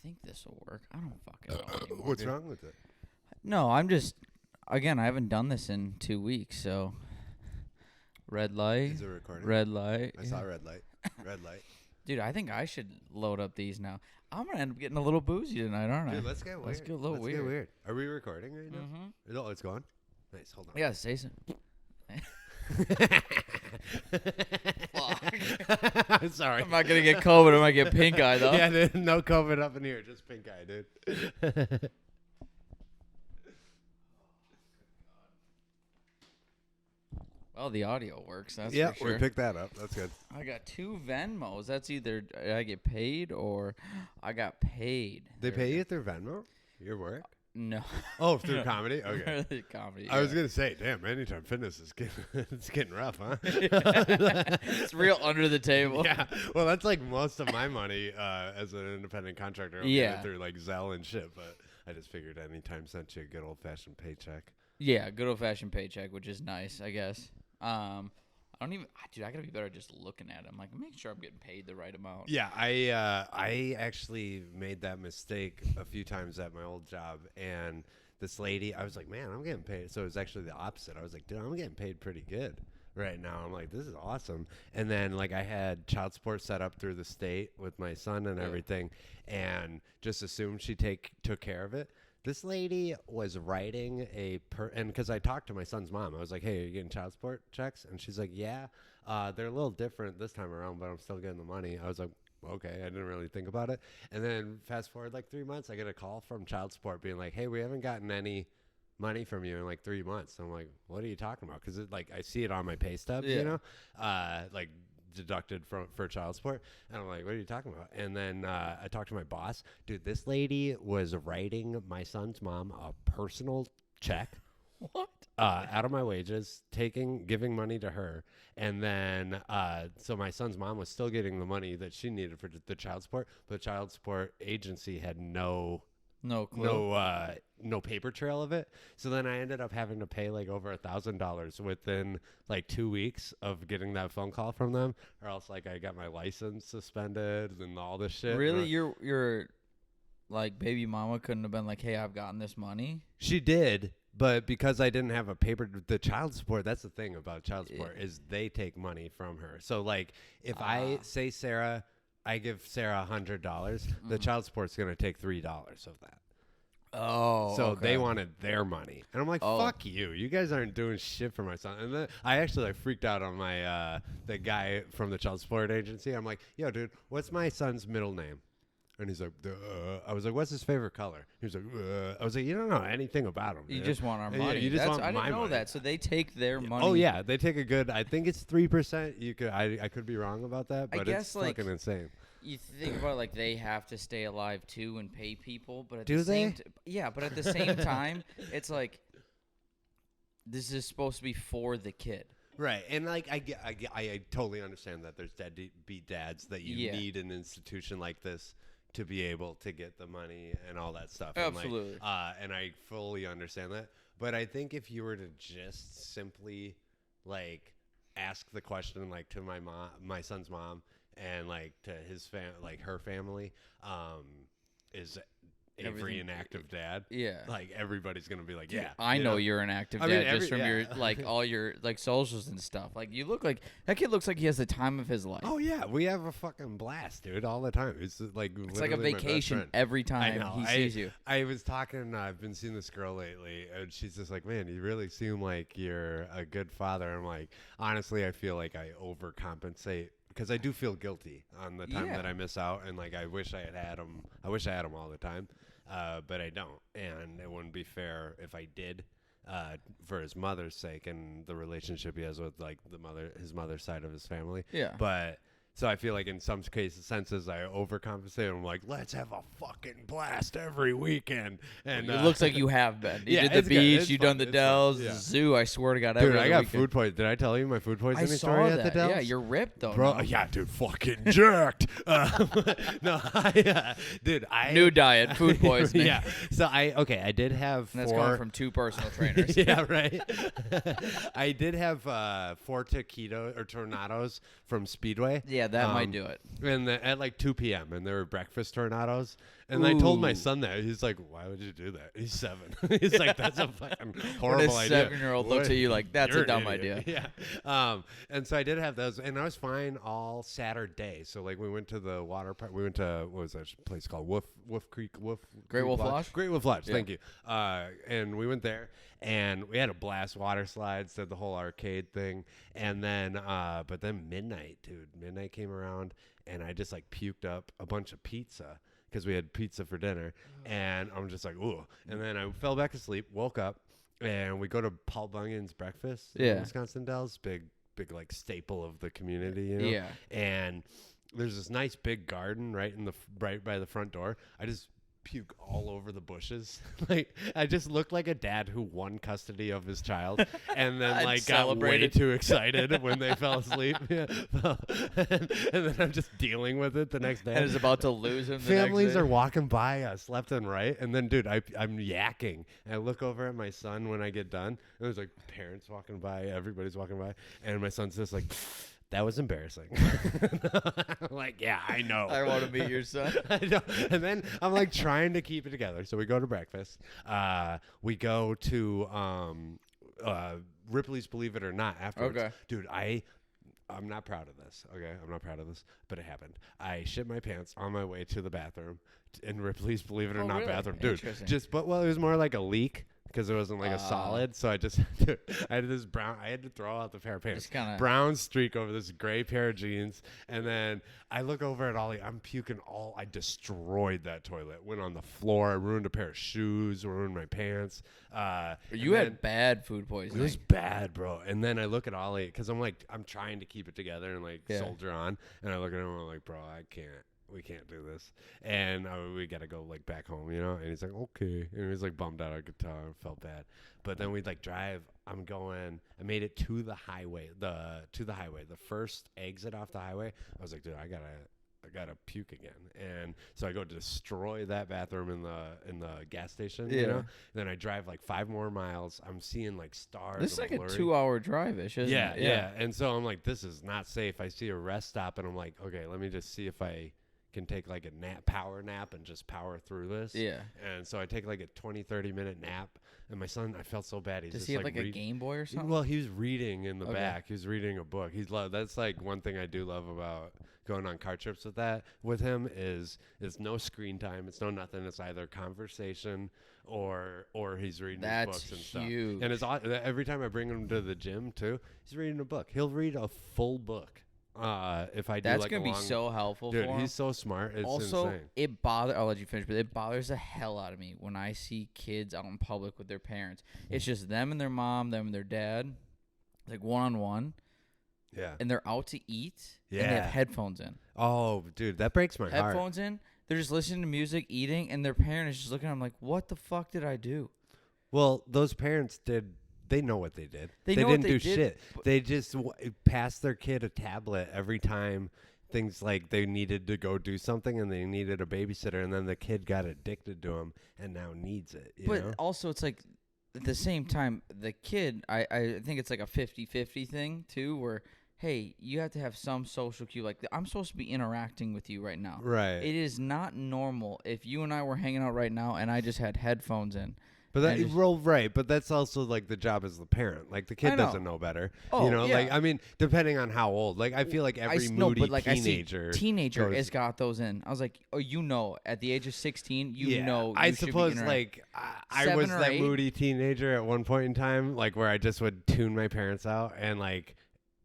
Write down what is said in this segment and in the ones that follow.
think this will work. I don't fucking know anymore. What's dude. wrong with it? No, I'm just, again, I haven't done this in 2 weeks, so red light. Is it recording? Red light. I saw red light. Red light. Dude, I think I should load up these now. I'm going to end up getting a little boozy tonight, aren't I? Dude, let's get weird. Let's get a little Let's weird. get weird. Are we recording right now? Mm-hmm. No, it's going. Nice. Hold on. Yeah, say so. I'm sorry. I'm not going to get COVID. I might get pink eye, though. Yeah, dude, no COVID up in here. Just pink eye, dude. Well, the audio works. That's Yeah, for sure. we picked that up. That's good. I got 2 Venmos. That's either I get paid or I got paid. They There pay we you go. through Venmo? Your work? No. Oh, through comedy? Okay. Comedy. I was going to say, damn, Anytime Fitness is it's getting rough, huh? It's real under the table. Yeah. Well, that's like most of my money as an independent contractor. I'm Yeah. getting through like Zelle and shit, but I just figured Anytime sent you a good old-fashioned paycheck. Yeah, good old fashioned paycheck, which is nice, I guess. I don't even, dude. I gotta be better at just looking at it. I'm like, make sure I'm getting paid the right amount. Yeah, I actually made that mistake a few times at my old job, and this lady, I was like, man, I'm getting paid. So it was actually the opposite. I was like, dude, I'm getting paid pretty good right now. I'm like, this is awesome. And then like I had child support set up through the state with my son and everything, and just assumed she took care of it. This lady was writing and because I talked to my son's mom, I was like, hey, are you getting child support checks? And she's like, yeah, they're a little different this time around, but I'm still getting the money. I was like, okay, I didn't really think about it. And then fast forward like 3 months, I get a call from child support being like, hey, we haven't gotten any money from you in like 3 months. I'm like, what are you talking about? Because like I see it on my pay stubs, you know, like deducted for child support, and I'm like, what are you talking about? And then I talked to my boss. Dude, this lady was writing my son's mom a personal check out of my wages, giving money to her, and then so my son's mom was still getting the money that she needed for the child support, but the child support agency had no clue. No paper trail of it. So then I ended up having to pay like over $1,000 within like 2 weeks of getting that phone call from them, or else like I got my license suspended and all this shit. Really, your like baby mama couldn't have been like, hey, I've gotten this money. She did, but because I didn't have a paper, the child support. That's the thing about child support is they take money from her. So like if I say Sarah. I give Sarah $100, the child support's going to take $3 of that. Oh, so okay. they wanted their money, and I'm like, "Fuck you! You guys aren't doing shit for my son." And then I actually like freaked out on my the guy from the child support agency. I'm like, "Yo, dude, what's my son's middle name?" And he's like, I was like, what's his favorite color? He was like, I was like, you don't know anything about him. You man. just want our Yeah, money. you just want I my didn't know money. that. So they take their money. Oh yeah, they take a good. I think it's 3%. You could. I could be wrong about that, but guess, it's like, fucking insane. You think about like they have to stay alive too and pay people, but at Do the they? same yeah, but at the same time, it's like this is supposed to be for the kid. Right, and like I totally understand that there's deadbeat dads that you need an institution like this to be able to get the money and all that stuff. Absolutely. And I fully understand that. But I think if you were to just simply like ask the question like to my son's mom and like to his her family, is Avery an active dad? Yeah. Like everybody's gonna be like, Dude, yeah. I know you're an active dad just from your yeah. like all your like socials and stuff. Like you look like that kid looks like he has the time of his life. Oh yeah, we have a fucking blast, dude, all the time. It's like it's like a vacation every time he sees you. I was talking. I've been seeing this girl lately, and she's just like, "Man, you really seem like you're a good father." I'm like, honestly, I feel like I overcompensate because I do feel guilty on the time that I miss out, and like I wish I had him. I wish I had him all the time, but I don't, and it wouldn't be fair if I did. For his mother's sake and the relationship he has with like his mother's side of his family. Yeah. But so I feel like in some senses I overcompensate. I'm like, let's have a fucking blast every weekend. And it looks like you have been. You did the beach. You done the fun. Dells, the zoo. I swear to God, dude, I got weekend. food poisoning. Did I tell you my food poisoning I saw story that. at the Dells? Yeah, you're ripped though, bro. no? Yeah, dude, fucking jacked. No, dude, new diet, food poisoning. Yeah. So I did have And that's 4 coming from 2 personal trainers. Yeah, right. I did have 4 taquitos or tornadoes from Speedway. Yeah, that might do it. And at like 2 p.m. and they were breakfast tornadoes. And I told my Ooh. son that. He's like, why would you do that? He's 7. He's like, that's a fucking When horrible a idea. 7-year-old looks at you like, that's You're a dumb an idea. idiot. Yeah. And so I did have those, and I was fine all Saturday. So like we went to the water park. We went to, what was that place called? Wolf Creek. Great Wolf Lodge? Great Wolf Lodge. Yeah. Thank you. And we went there, and we had a blast. Water slides, did the whole arcade thing, and then but then midnight came around, and I just like puked up a bunch of pizza because we had pizza for dinner, and I'm just like, ooh. And then I fell back asleep, woke up, and we go to Paul Bunyan's breakfast in Wisconsin Dells, big like staple of the community, you know? Yeah. And there's this nice big garden right by the front door. I just puke all over the bushes. Like I just looked like a dad who won custody of his child and then like got way too excited when they fell asleep. Yeah. And then I'm just dealing with it the next day. And is about to lose him. Families are walking by us left and right, and then dude, I'm yakking. And I look over at my son when I get done, and there's like parents walking by, everybody's walking by, and my son's just like, that was embarrassing. I'm like, yeah, I know. I want to meet your son. I know. And then I'm like trying to keep it together. So we go to breakfast. We go to Ripley's Believe It or Not afterwards. Okay. Dude, I'm not proud of this. Okay, I'm not proud of this, but it happened. I shit my pants on my way to the bathroom in Ripley's Believe It or Not really? bathroom. Dude, Interesting. it was more like a leak. Because it wasn't like a solid, so I had this brown. I had to throw out the pair of pants, brown streak over this gray pair of jeans, and then I look over at Ollie. I'm puking all. I destroyed that toilet. Went on the floor. I ruined a pair of shoes. Ruined my pants. You had bad food poisoning. It was bad, bro. And then I look at Ollie because I'm trying to keep it together and like soldier on. And I look at him and I'm like, bro, I can't. We can't do this, and we gotta go like back home, you know. And he's like, okay, and he was like bummed out. I could tell, felt bad. But then we'd like drive. I made it to the highway, the first exit off the highway. I was like, dude, I gotta puke again. And so I go to destroy that bathroom in the gas station, you know. And then I drive like 5 more miles. I'm seeing like stars. This is like a 2-hour drive-ish, isn't it? Yeah. And so I'm like, this is not safe. I see a rest stop, and I'm like, okay, let me just see if I can take like a power nap and just power through this. Yeah. And so I take like a 20-30 minute nap, and my son, I felt so bad. Does he have like a Game Boy or something? Well, he was reading in the back. He was reading a book. That's like one thing I do love about going on car trips with him is it's no screen time. It's no nothing. It's either conversation or he's reading his books and stuff. And it's every time I bring him to the gym too, he's reading a book. He'll read a full book. If I do that's like gonna be so helpful dude, for him. He's so smart. It's also, insane. I'll let you finish, but it bothers the hell out of me when I see kids out in public with their parents. It's just them and their mom, them and their dad, like one-on-one. Yeah. And they're out to eat. Yeah. And they have headphones in. Oh, dude, that breaks my heart. Headphones in. They're just listening to music, eating, and their parent is just looking at them like, "What the fuck did I do?" Well, those parents did. They know what they did. They know didn't what they do did, shit. They just passed their kid a tablet every time things like they needed to go do something and they needed a babysitter, and then the kid got addicted to them and now needs it. You know? Also, it's like at the same time, the kid, I think it's like a 50-50 thing too, where, hey, you have to have some social cue. Like, I'm supposed to be interacting with you right now. Right. It is not normal if you and I were hanging out right now and I just had headphones in. But right, but that's also like the job as the parent. Like the kid doesn't know better. Oh, you know, like I mean, depending on how old. Like I feel like every moody teenager has got those in. I was like, oh, at the age of 16, know. I suppose like I was that moody teenager at one point in time, like where I just would tune my parents out and like.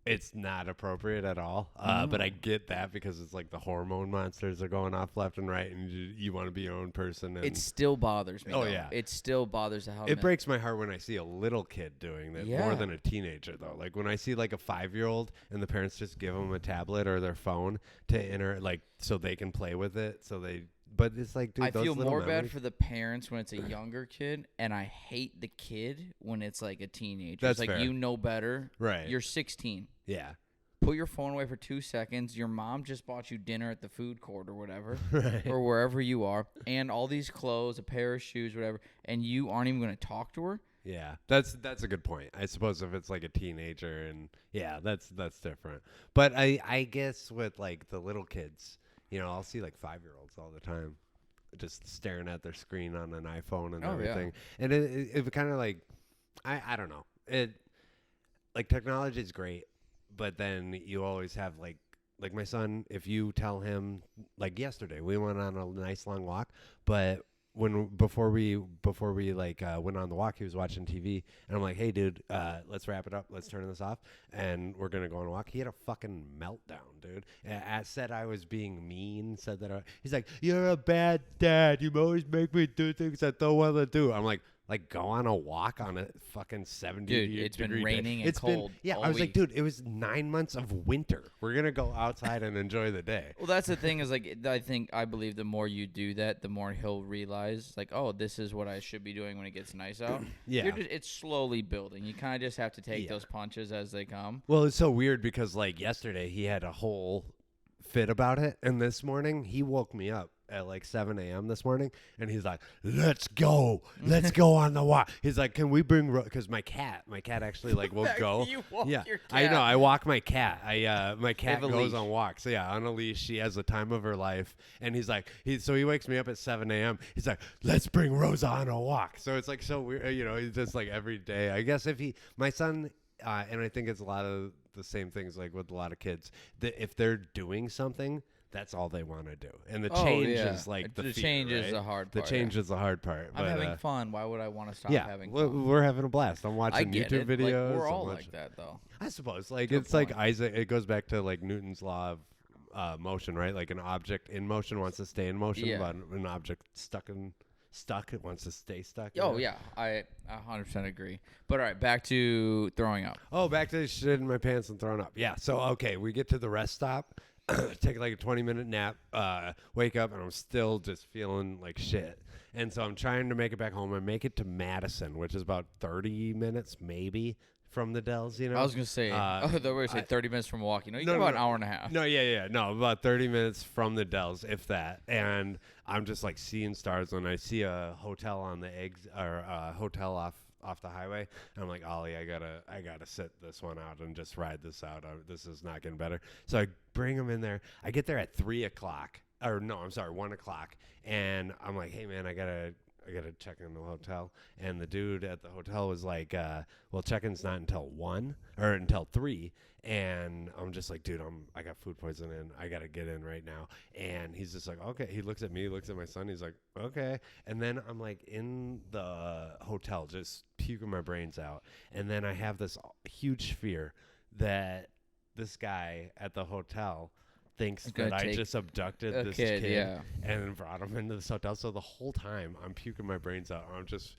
It's not appropriate at all, but I get that because it's like the hormone monsters are going off left and right, and you want to be your own person. And it still bothers me. Oh, yeah. It still bothers the hell out of me. It breaks my heart when I see a little kid doing that more than a teenager, though. Like when I see like a 5-year-old and the parents just give them a tablet or their phone to so they can play with it. But it's like, dude, I feel more bad for the parents when it's a younger kid, and I hate the kid when it's like a teenager. That's it's like, fair. you know better. Right. You're 16. Yeah. Put your phone away for 2 seconds. Your mom just bought you dinner at the food court or whatever, right. or wherever you are, and all these clothes, a pair of shoes, whatever, and you aren't even going to talk to her. Yeah, that's a good point. I suppose if it's like a teenager, and that's different. But I guess with like the little kids, you know, I'll see like 5-year-olds all the time. just staring at their screen on an iPhone and Oh, yeah. everything. And it kind of like, I don't know. It like technology is great, but then you always have like my son, if you tell him, like yesterday we went on a nice long walk, but before we like went on the walk, he was watching TV, and I'm like, hey dude, let's wrap it up, let's turn this off, and we're gonna go on a walk. He had a fucking meltdown, dude. Said I was being mean, said that he's like, you're a bad dad, you always make me do things I don't want to do. I'm like, go on a walk on a fucking 70 Dude, it's been raining and cold. Yeah, I was like, dude, it was 9 months of winter. We're going to go outside and enjoy the day. Well, that's the thing is, like, I believe the more you do that, the more he'll realize, like, oh, this is what I should be doing when it gets nice out. Yeah. It's slowly building. You kind of just have to take those punches as they come. Well, it's so weird because, like, yesterday he had a whole fit about it, and this morning he woke me up at like 7 a.m. this morning, and he's like, let's go on the walk. He's like, can we bring because my cat actually like will go. You walk Yeah, your cat. I know, I walk my cat. My cat a goes leash. on walks. So yeah, on a leash. She has the time of her life, and he's like, so he wakes me up at 7 a.m. He's like, let's bring Rosa on a walk. So it's like so weird, you know. It's just like every day. I guess my son, and I think it's a lot of the same things like with a lot of kids, that if they're doing something, that's all they want to do. And the change is like the fear, change is right? the hard part. The change is the hard part. I'm but, having fun. Why would I want to stop yeah, having fun? we're having a blast. I'm I watching get YouTube it. videos. Like, we're I'm all watching- like that, though. I suppose. Like, To a it's like point. Isaac. It goes back to like Newton's law of motion, right? Like an object in motion wants to stay in motion, Yeah. but an object stuck, it wants to stay stuck. Oh, yeah. I 100% agree. But, all right, back to throwing up. Oh, back to shit in my pants and throwing up. Yeah. So, okay, we get to the rest stop, take like a 20-minute nap, wake up, and I'm still just feeling like shit. And so I'm trying to make it back home. I make it to Madison, which is about 30 minutes maybe from the Dells, you know? I was going to say, they were say 30 minutes from Milwaukee. No, you got about an hour and a half. No, yeah. No, about 30 minutes from the Dells, if that. And I'm just like seeing stars when I see a hotel on the hotel off the highway. And I'm like, Ollie, I gotta sit this one out and just ride this out. This is not getting better. So I bring him in there. I get there at 3 o'clock. Or no, I'm sorry, 1 o'clock. And I'm like, hey man, I gotta check in the hotel. And the dude at the hotel was like, well, check-in's not until 1 or until 3. And I'm just like, dude, I got food poisoning. I got to get in right now. And he's just like, okay. He looks at me, looks at my son. He's like, okay. And then I'm like in the hotel, just puking my brains out. And then I have this huge fear that this guy at the hotel thinks that I just abducted this kid and brought him into this hotel. So the whole time I'm puking my brains out. I'm just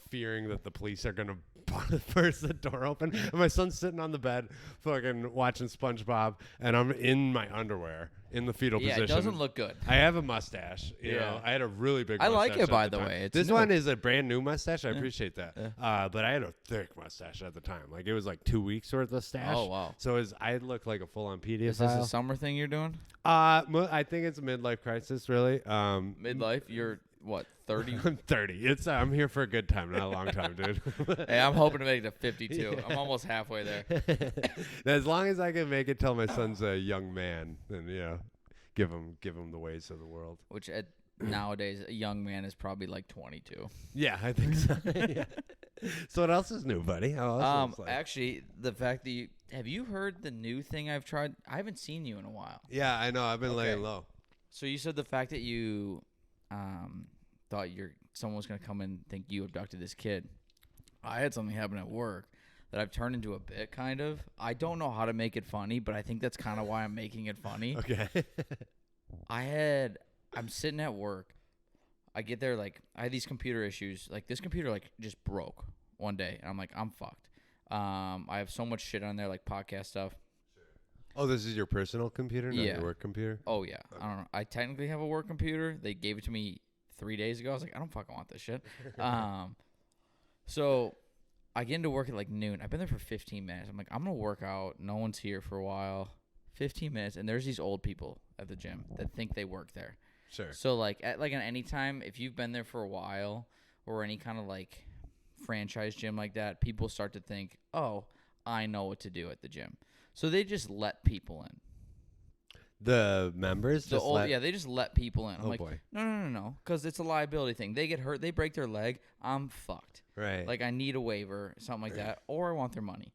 fearing that the police are going to burst the door open. And my son's sitting on the bed fucking watching SpongeBob, and I'm in my underwear in the fetal position. Yeah, it doesn't look good. I have a mustache. You know, I had a really big mustache. I like it, by at the time. way. It's this new. one is a brand new mustache. I appreciate that. But I had a thick mustache at the time. Like, it was like 2 weeks worth of stash. Oh, wow. So I looked like a full-on pedophile. Is this a summer thing you're doing? I think it's a midlife crisis, really. Midlife? You're, what, 30? I'm 30. I'm here for a good time, not a long time, dude. Hey, I'm hoping to make it to 52. Yeah. I'm almost halfway there. As long as I can make it till my son's a young man, then give him the ways of the world. Which nowadays a young man is probably like 22. Yeah, I think so. Yeah. So what else is new, buddy? Actually, the fact that have you heard the new thing I've tried? I haven't seen you in a while. Yeah, I know. I've been laying low. So you said the fact that you thought someone was gonna come and think you abducted this kid. I had something happen at work that I've turned into a bit, kind of. I don't know how to make it funny, but I think that's kind of why I'm making it funny. Okay. I'm sitting at work. I get there, like, I had these computer issues. Like, this computer, like, just broke one day. And I'm like, I'm fucked. I have so much shit on there, like podcast stuff. Oh, this is your personal computer, not Yeah. your work computer? Oh, yeah. I don't know. I technically have a work computer. They gave it to me 3 days ago. I was like, I don't fucking want this shit. So I get into work at, like, noon. I've been there for 15 minutes. I'm like, I'm going to work out. No one's here for a while. 15 minutes. And there's these old people at the gym that think they work there. Sure. So, like, at any time, if you've been there for a while or any kind of, like, franchise gym like that, people start to think, oh, I know what to do at the gym. So they just let people in. The members The just old, let. yeah, they just let people in. I'm Oh, like, boy. no, because it's a liability thing. They get hurt, they break their leg, I'm fucked. Right. Like, I need a waiver, something like that, or I want their money.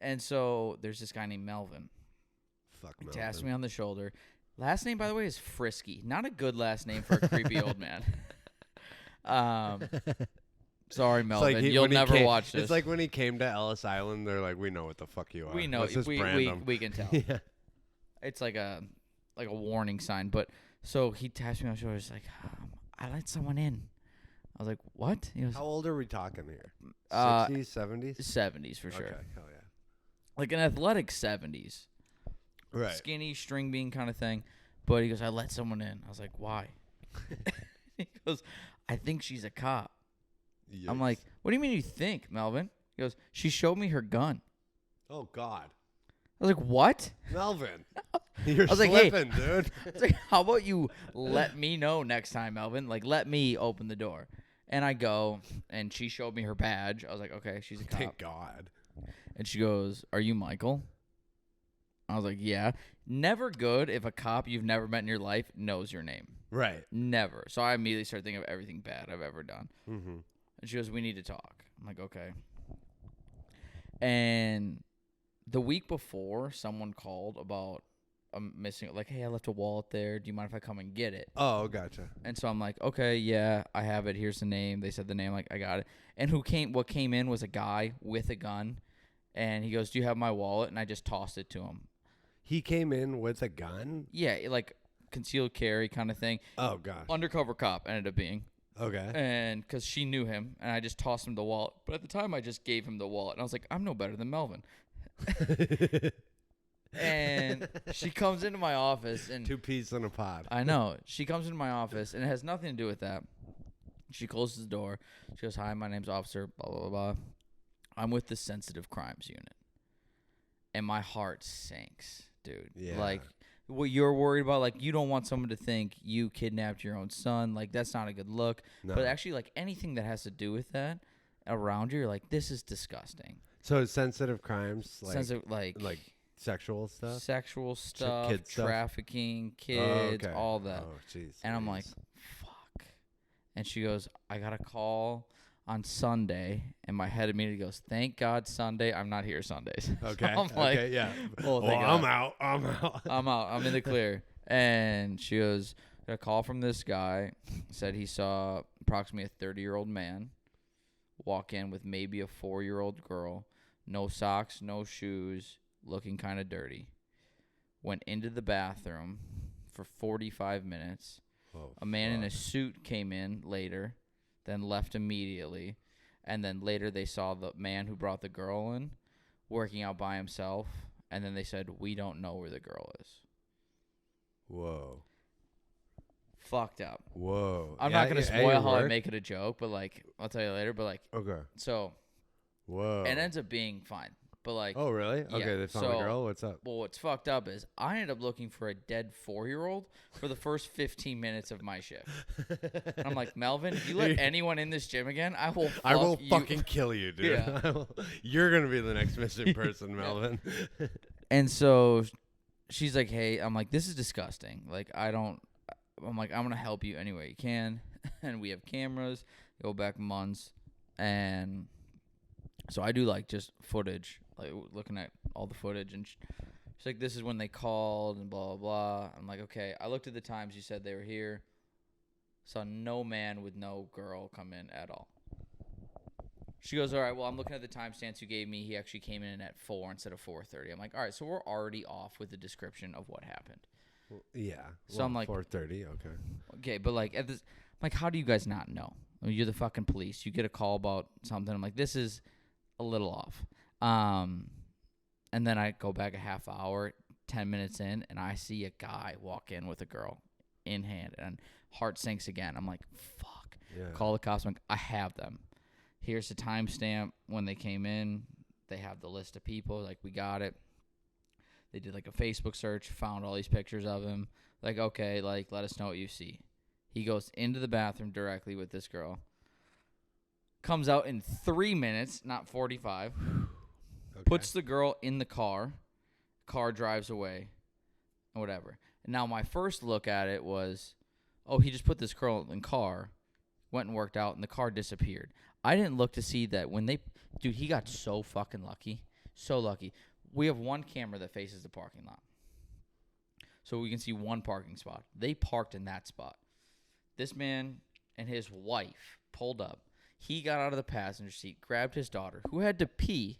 And so there's this guy named Melvin. Fuck He Melvin. taps me on the shoulder. Last name, by the way, is Frisky. Not a good last name for a creepy old man. Sorry, Melvin. Like You'll never watch this. It's like when he came to Ellis Island, they're like, we know what the fuck you are. We know. Let's just We can tell. Yeah. It's like a warning sign. But so he taps me on the shoulder. He's like, I let someone in. I was like, what? He goes, How old are we talking here? 60s, 70s? 70s for sure. Okay, hell yeah. Like an athletic 70s. Right. Skinny, string bean kind of thing. But he goes, I let someone in. I was like, why? He goes, I think she's a cop. Yikes. I'm like, what do you mean you think, Melvin? He goes, she showed me her gun. Oh, God. I was like, what? Melvin. You're I was like, hey. slipping, dude. I was like, how about you let me know next time, Melvin? Like, let me open the door. And I go, and she showed me her badge. I was like, okay, she's a cop. Thank God. And she goes, are you Michael? I was like, yeah. Never good if a cop you've never met in your life knows your name. Right. Never. So I immediately started thinking of everything bad I've ever done. Mm-hmm. And she goes, we need to talk. I'm like, okay. And the week before, someone called about missing, like, hey, I left a wallet there. Do you mind if I come and get it? Oh, gotcha. And so I'm like, okay, yeah, I have it. Here's the name. They said the name. Like, I got it. And what came in was a guy with a gun. And he goes, do you have my wallet? And I just tossed it to him. He came in with a gun? Yeah, like concealed carry kind of thing. Oh, gosh. Undercover cop ended up being. Okay. And because she knew him, and I just tossed him the wallet. But at the time, I just gave him the wallet. And I was like, I'm no better than Melvin. And she comes into my office. And 2 peas in a pod. I know. She comes into my office, and it has nothing to do with that. She closes the door. She goes, hi, my name's Officer, blah, blah, blah, blah. I'm with the Sensitive Crimes Unit. And my heart sinks, dude. Yeah. Like, what you're worried about, like, you don't want someone to think you kidnapped your own son. Like, that's not a good look. No. But actually, like, anything that has to do with that around you, you're like, this is disgusting. So sensitive crimes, like sexual stuff? Sexual stuff, kid stuff? trafficking, kids, okay. all that. Oh, jeez. And I'm like, fuck. And she goes, I got a call on Sunday, and my head immediately goes, thank God Sunday. I'm not here Sundays. Okay. So I'm like, okay, yeah. well, Well, thank I'm God. out. I'm out. I'm out. I'm in the clear. And she goes, got a call from this guy. Said he saw approximately a 30-year-old man walk in with maybe a 4-year-old girl. No socks, no shoes, looking kind of dirty. Went into the bathroom for 45 minutes. Oh, A man in a suit came in later, then left immediately. And then later they saw the man who brought the girl in working out by himself. And then they said, we don't know where the girl is. Whoa. Fucked up. Whoa. I'm Yeah, not going to yeah, spoil your how I work? make it a joke, but, like, I'll tell you later. But, like, Okay. so Whoa. it ends up being fine. But, like, Oh, really? Okay, yeah, they found the so- girl. What's up? well, what's fucked up is I ended up looking for a dead 4-year-old for the first 15 minutes of my shift. And I'm like, Melvin, if you let anyone in this gym again, I will fucking kill you, dude. Yeah. You're going to be the next missing person, Melvin. And so she's like, hey, I'm like, this is disgusting. Like, I'm like, I'm going to help you any way you can. And we have cameras, go back months. And so I do, like, just footage, like, looking at all the footage. And she's like, this is when they called and blah, blah, blah. I'm like, okay. I looked at the times you said they were here. Saw no man with no girl come in at all. She goes, all right, well, I'm looking at the timestamps you gave me. He actually came in at 4 instead of 4:30. I'm like, all right, so we're already off with the description of what happened. Yeah. So I'm like, 4:30. Okay. okay, but, like, I'm like, how do you guys not know? I mean, you're the fucking police. You get a call about something. I'm like, this is a little off. And then I go back a half hour, 10 minutes in, and I see a guy walk in with a girl in hand, and heart sinks again. I'm like, fuck. Yeah. Call the cops. I'm like, I have them. Here's the timestamp when they came in. They have the list of people. Like, we got it. They did, like, a Facebook search, found all these pictures of him. Like, okay, like, let us know what you see. He goes into the bathroom directly with this girl. Comes out in 3 minutes, not 45. Okay. Puts the girl in the car. Car drives away. Whatever. Now, my first look at it was, oh, he just put this girl in the car, went and worked out, and the car disappeared. I didn't look to see that when they... Dude, he got so fucking lucky. So lucky. We have one camera that faces the parking lot. So we can see one parking spot. They parked in that spot. This man and his wife pulled up. He got out of the passenger seat, grabbed his daughter, who had to pee,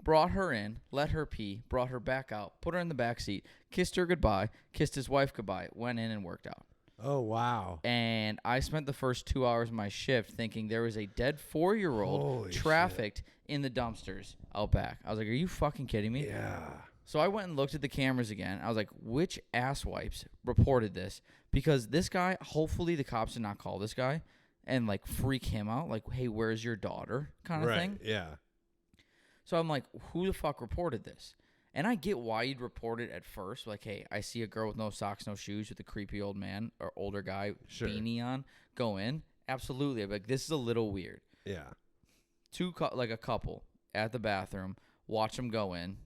brought her in, let her pee, brought her back out, put her in the back seat, kissed her goodbye, kissed his wife goodbye, went in and worked out. Oh, wow. And I spent the first 2 hours of my shift thinking there was a dead 4-year-old trafficked in the dumpsters out back. I was like, are you fucking kidding me? Yeah. So I went and looked at the cameras again. I was like, which asswipes reported this? Because this guy, hopefully the cops did not call this guy and, like, freak him out. Like, hey, where's your daughter kind of thing. Yeah. So I'm like, who the fuck reported this? And I get why you'd report it at first. Like, hey, I see a girl with no socks, no shoes with a creepy old man or older guy beanie on. Go in. Absolutely. I'm like, this is a little weird. Yeah. Like a couple at the bathroom. Watch them go in.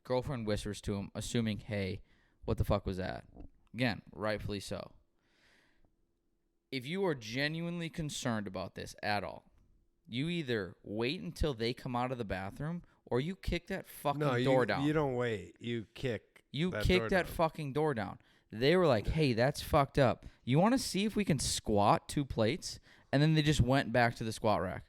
Girlfriend whispers to him, assuming, hey, what the fuck was that? Again, rightfully so. If you are genuinely concerned about this at all, you either wait until they come out of the bathroom or you kick that fucking door down. You don't wait. You kick that fucking door down. They were like, hey, that's fucked up. You want to see if we can squat 2 plates? And then they just went back to the squat rack.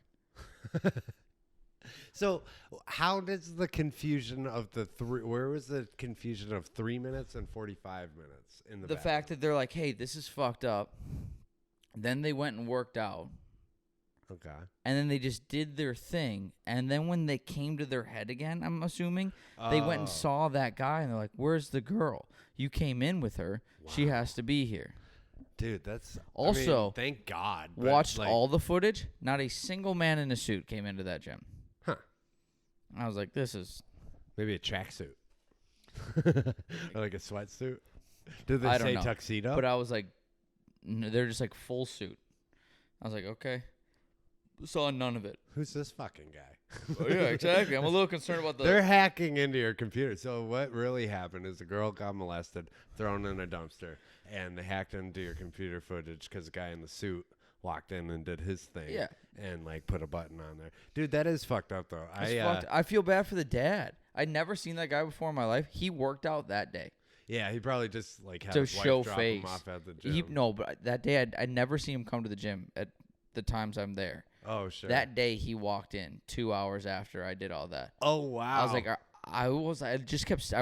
So how does the confusion of where was the confusion of 3 minutes and 45 minutes in the bathroom? Fact that they're like, hey, this is fucked up. Then they went and worked out. Okay. And then they just did their thing. And then when they came to their head again, I'm assuming, they went and saw that guy. And they're like, where's the girl? You came in with her. Wow. She has to be here. Dude, that's... Also, I mean, thank God. Watched all the footage. Not a single man in a suit came into that gym. Huh. I was like, this is... Maybe a tracksuit. Or like a sweatsuit. Did they say tuxedo? But I was like, they're just like full suit. I was like, okay. Saw none of it. Who's this fucking guy? Oh, yeah, exactly. I'm a little concerned about the... They're hacking into your computer. So what really happened is the girl got molested, thrown in a dumpster, and they hacked into your computer footage because the guy in the suit walked in and did his thing. Yeah. And, like, put a button on there. Dude, that is fucked up, though. I feel bad for the dad. I'd never seen that guy before in my life. He worked out that day. Yeah, he probably just, like, had to his show wife drop face. him off at the gym. No, but that day I'd never seen him come to the gym at the times I'm there. Oh, sure. That day he walked in 2 hours after I did all that. Oh, wow. I was like, I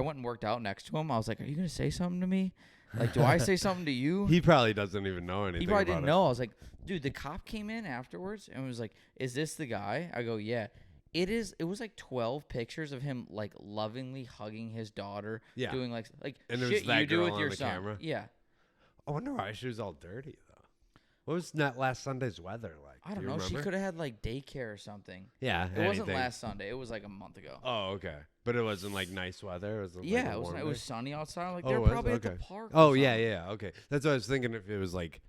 went and worked out next to him. I was like, are you going to say something to me? Like, do I say something to you? He probably doesn't even know anything. He probably didn't know. I was like, dude, the cop came in afterwards and was like, is this the guy? I go, yeah. It is. It was like 12 pictures of him, like, lovingly hugging his daughter. Yeah. Doing like and shit that you do girl with on your the son. Camera. Yeah. I wonder why she was all dirty, though. What was that last Sunday's weather like? I don't know. She could have had, like, daycare or something. Yeah. It wasn't last Sunday. It was like a month ago. Oh, okay. But it wasn't like nice weather. It was it was sunny outside. Like, they're was? probably Okay. at the park. Oh, yeah. Okay. That's what I was thinking. If it was like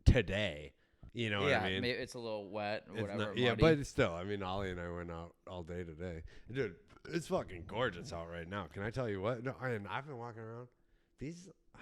today, you know what I mean? Maybe it's a little wet or whatever. Yeah, but still, I mean, Ollie and I went out all day today. Dude, it's fucking gorgeous out right now. Can I tell you what? No, I've been walking around.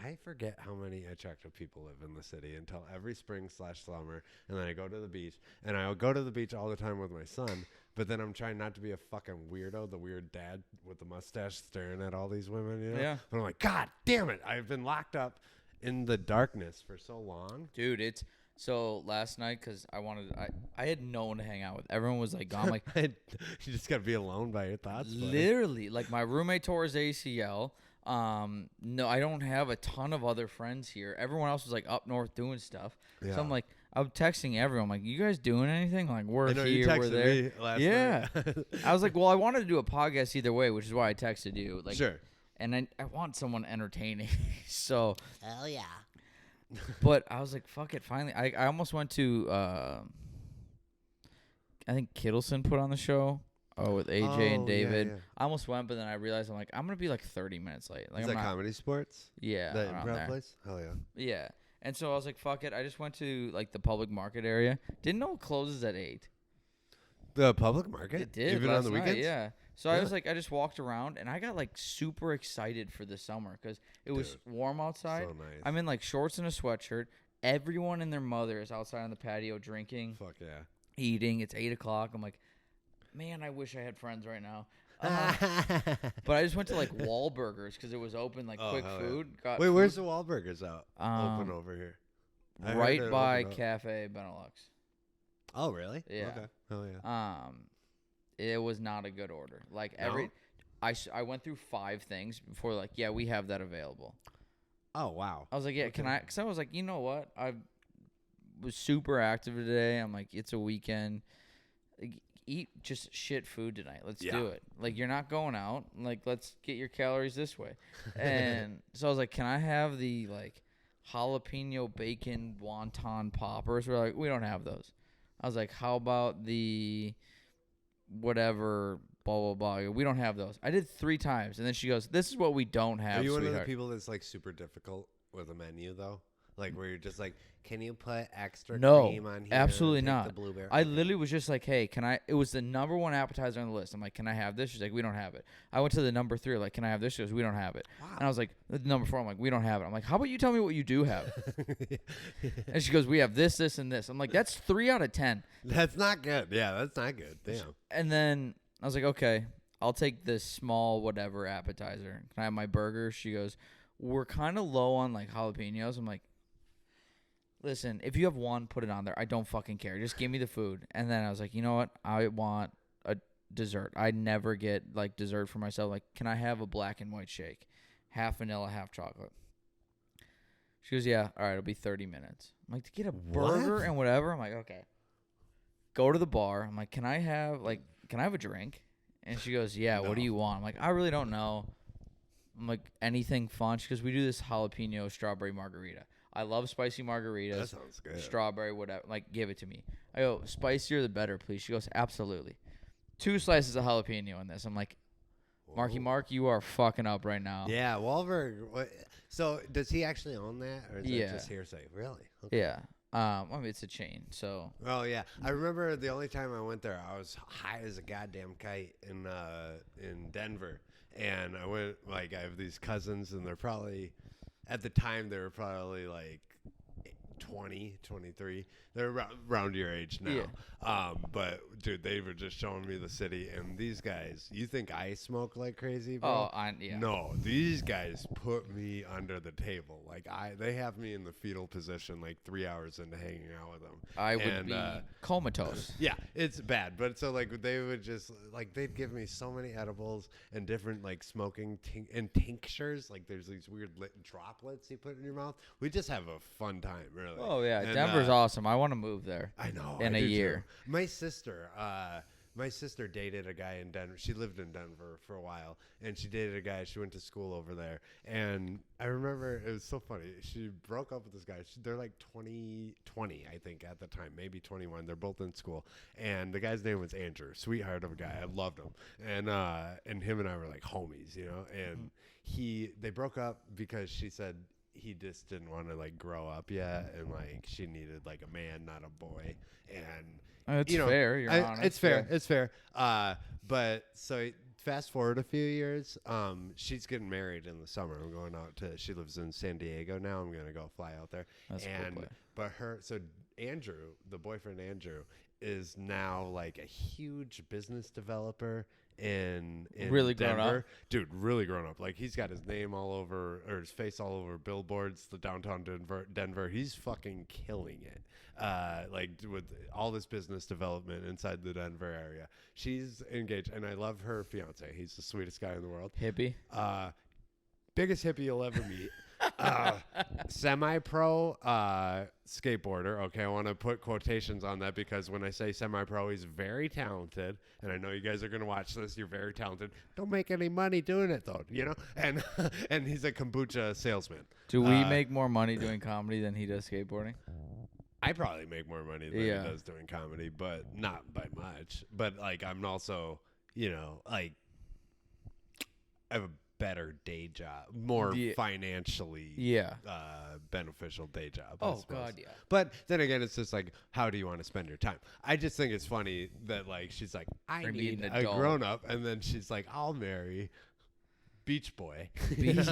I forget how many attractive people live in the city until every spring/summer, and then I go to the beach, and I go to the beach all the time with my son, but then I'm trying not to be a fucking weirdo, the weird dad with the mustache staring at all these women, you know? Yeah. But I'm like, God damn it, I've been locked up in the darkness for so long. Dude, so last night, because I had no one to hang out with. Everyone was like gone. Like, you just got to be alone by your thoughts. Literally, like my roommate tore his ACL. No, I don't have a ton of other friends here. Everyone else was like up north doing stuff. Yeah. So I'm like, I'm texting everyone. I'm like, you guys doing anything? Like, we're here, we're there. Me last night. I was like, well, I wanted to do a podcast either way, which is why I texted you. Like, sure. And I want someone entertaining. So. Hell yeah. But I was like, fuck it. Finally, I almost went to. I think Kittleson put on the show. Oh, with AJ and David. Yeah. I almost went, but then I realized I'm like, I'm gonna be like 30 minutes late. Like, is that Comedy Sports? Yeah, that around improv there. place? Hell yeah. Yeah, and so I was like, fuck it. I just went to like the public market area. Didn't know it closes at 8. The public market? It did. Even last on the night, weekends? Yeah, So I was like, I just walked around and I got like super excited for the summer because it was warm outside. So nice. I'm in like shorts and a sweatshirt. Everyone and their mother is outside on the patio drinking. Fuck yeah. Eating. It's 8 o'clock. I'm like, man, I wish I had friends right now. But I just went to like Wahlburgers because it was open, like quick food. Yeah. Wait, where's the Wahlburgers out? Open over here. Right by Cafe Benelux. Oh, really? Yeah. Okay. Oh, yeah. It was not a good order. Like I went through 5 things before. Like, yeah, we have that available. Oh, wow. I was like, yeah, can I? Because I was like, you know what? I was super active today. I'm like, it's a weekend. Eat just shit food tonight. Let's do it. Like, you're not going out. Like, let's get your calories this way. And so I was like, can I have the like jalapeno bacon wonton poppers? We're like, we don't have those. I was like, how about the whatever blah blah blah? We don't have those. I did 3 times, and then she goes, this is what we don't have. Are you sweetheart. one of the people that's like super difficult with a menu though? Like where you're just like, can you put extra cream on here? Absolutely not. The blueberry? I literally was just like, hey, can I? It was the number 1 appetizer on the list. I'm like, can I have this? She's like, we don't have it. I went to the number 3, like, can I have this? She goes, we don't have it. Wow. And I was like, the number 4. I'm like, we don't have it. I'm like, how about you tell me what you do have? And she goes, we have this, this, and this. I'm like, that's 3 out of 10. That's not good. Yeah, that's not good. Damn. And then I was like, okay, I'll take this small whatever appetizer. Can I have my burger? She goes, we're kind of low on like jalapenos. I'm like, listen, if you have 1, put it on there. I don't fucking care. Just give me the food. And then I was like, you know what? I want a dessert. I never get like dessert for myself. Like, can I have a black and white shake? Half vanilla, half chocolate. She goes, yeah. All right, it'll be 30 minutes. I'm like, to get a burger and whatever? I'm like, okay. Go to the bar. I'm like, can I have a drink? And she goes, yeah, what do you want? I'm like, I really don't know. I'm like, anything fun? She goes, we do this jalapeno strawberry margarita. I love spicy margaritas. That sounds good. Strawberry, whatever. Like, give it to me. I go, spicier the better, please. She goes, absolutely. 2 slices of jalapeno in this. I'm like, Marky Mark, you are fucking up right now. Yeah, Wahlberg. So does he actually own that, or is it just hearsay? Really? Okay. Yeah. I mean, it's a chain, so. Oh yeah, I remember the only time I went there, I was high as a goddamn kite in Denver, and I went like I have these cousins, and they're probably. At the time, they were probably like 20, 23. They're around your age now. Yeah. But, dude, they were just showing me the city. And these guys, you think I smoke like crazy, bro? Oh, yeah. No, these guys put me under the table. Like, they have me in the fetal position like 3 hours into hanging out with them. I would be comatose. Yeah, it's bad. But so, like, they would just, like, they'd give me so many edibles and different, like, smoking and tinctures. Like, there's these weird droplets you put in your mouth. We just have a fun time, really. Oh, yeah. And, Denver's awesome. I want to move there. I know. In a year. Too. My sister dated a guy in Denver. She lived in Denver for a while, and she dated a guy. She went to school over there, and I remember it was so funny. She broke up with this guy. They're like 20, I think, at the time, maybe 21. They're both in school, and the guy's name was Andrew, sweetheart of a guy. I loved him, and him and I were like homies, you know. And they broke up because she said he just didn't want to like grow up yet, and like she needed like a man, not a boy, and. It's fair. You're honest. It's fair. It's fair. But so fast forward a few years. She's getting married in the summer. I'm going out to. She lives in San Diego now. I'm gonna go fly out there. That's a cool but Andrew, the boyfriend Andrew, is now like a huge business developer in really Denver. grown up, dude. Really grown up. Like he's got his name all over or his face all over billboards. The downtown Denver. He's fucking killing it. Like with all this business development inside the Denver area. She's engaged, and I love her fiance. He's the sweetest guy in the world. Hippie. Biggest hippie you'll ever meet. Semi-pro skateboarder. Okay, I want to put quotations on that because when I say semi-pro, he's very talented, and I know you guys are going to watch this. You're very talented. Don't make any money doing it though, you know. And and he's a kombucha salesman. Do we make more money doing comedy than he does skateboarding? I probably make more money than he does doing comedy, but not by much. But like, I'm also, you know, like, I have a better day job, more financially beneficial day job. Oh God, yeah. But then again, it's just like, how do you want to spend your time? I just think it's funny that like she's like, I need a grown up, and then she's like, I'll marry Beach Boy. He's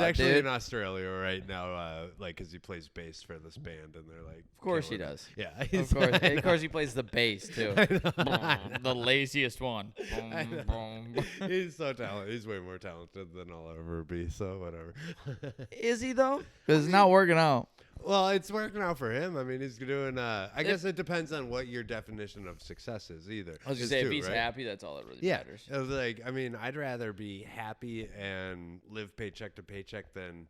actually in Australia right now, like, because he plays bass for this band, and they're like, of course he does. Yeah, of course he plays the bass too. The laziest one. He's so talented. He's way more talented than I'll ever be. So whatever. Is he though? Because it's not working out. Well, it's working out for him. I mean, he's doing. I guess it depends on what your definition of success is. Either I was gonna say, if he's happy, that's all that really matters. Yeah, like I mean, I'd rather be happy and live paycheck to paycheck than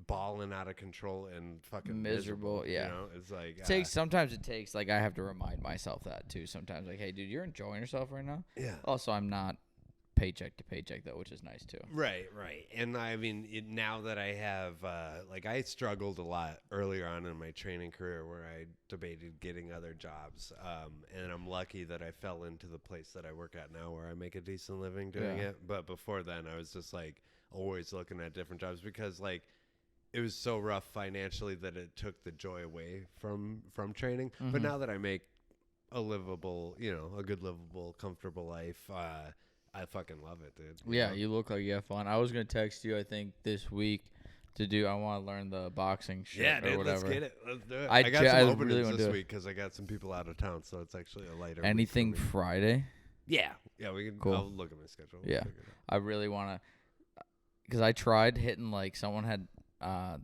balling out of control and fucking miserable. Yeah, you know, it's like sometimes it takes like I have to remind myself that too. Sometimes like, hey, dude, you're enjoying yourself right now. Yeah. Also, I'm not paycheck to paycheck though, which is nice too. Right. And I mean, now that I have, like, I struggled a lot earlier on in my training career where I debated getting other jobs, and I'm lucky that I fell into the place that I work at now where I make a decent living doing it. But before then, I was just like always looking at different jobs because like it was so rough financially that it took the joy away from training. Mm-hmm. But now that I make a livable, a good livable, comfortable life, I fucking love it, dude. Yeah, you look like you have fun. I was going to text you, I think, this week I want to learn the boxing shit or whatever. Let's get it. Let's do it. I got some openings this week because I got some people out of town, so it's actually a lighter Anything Friday? Yeah, we can. Cool. I'll look at my schedule. Yeah, I really want to, because I tried hitting, like, someone had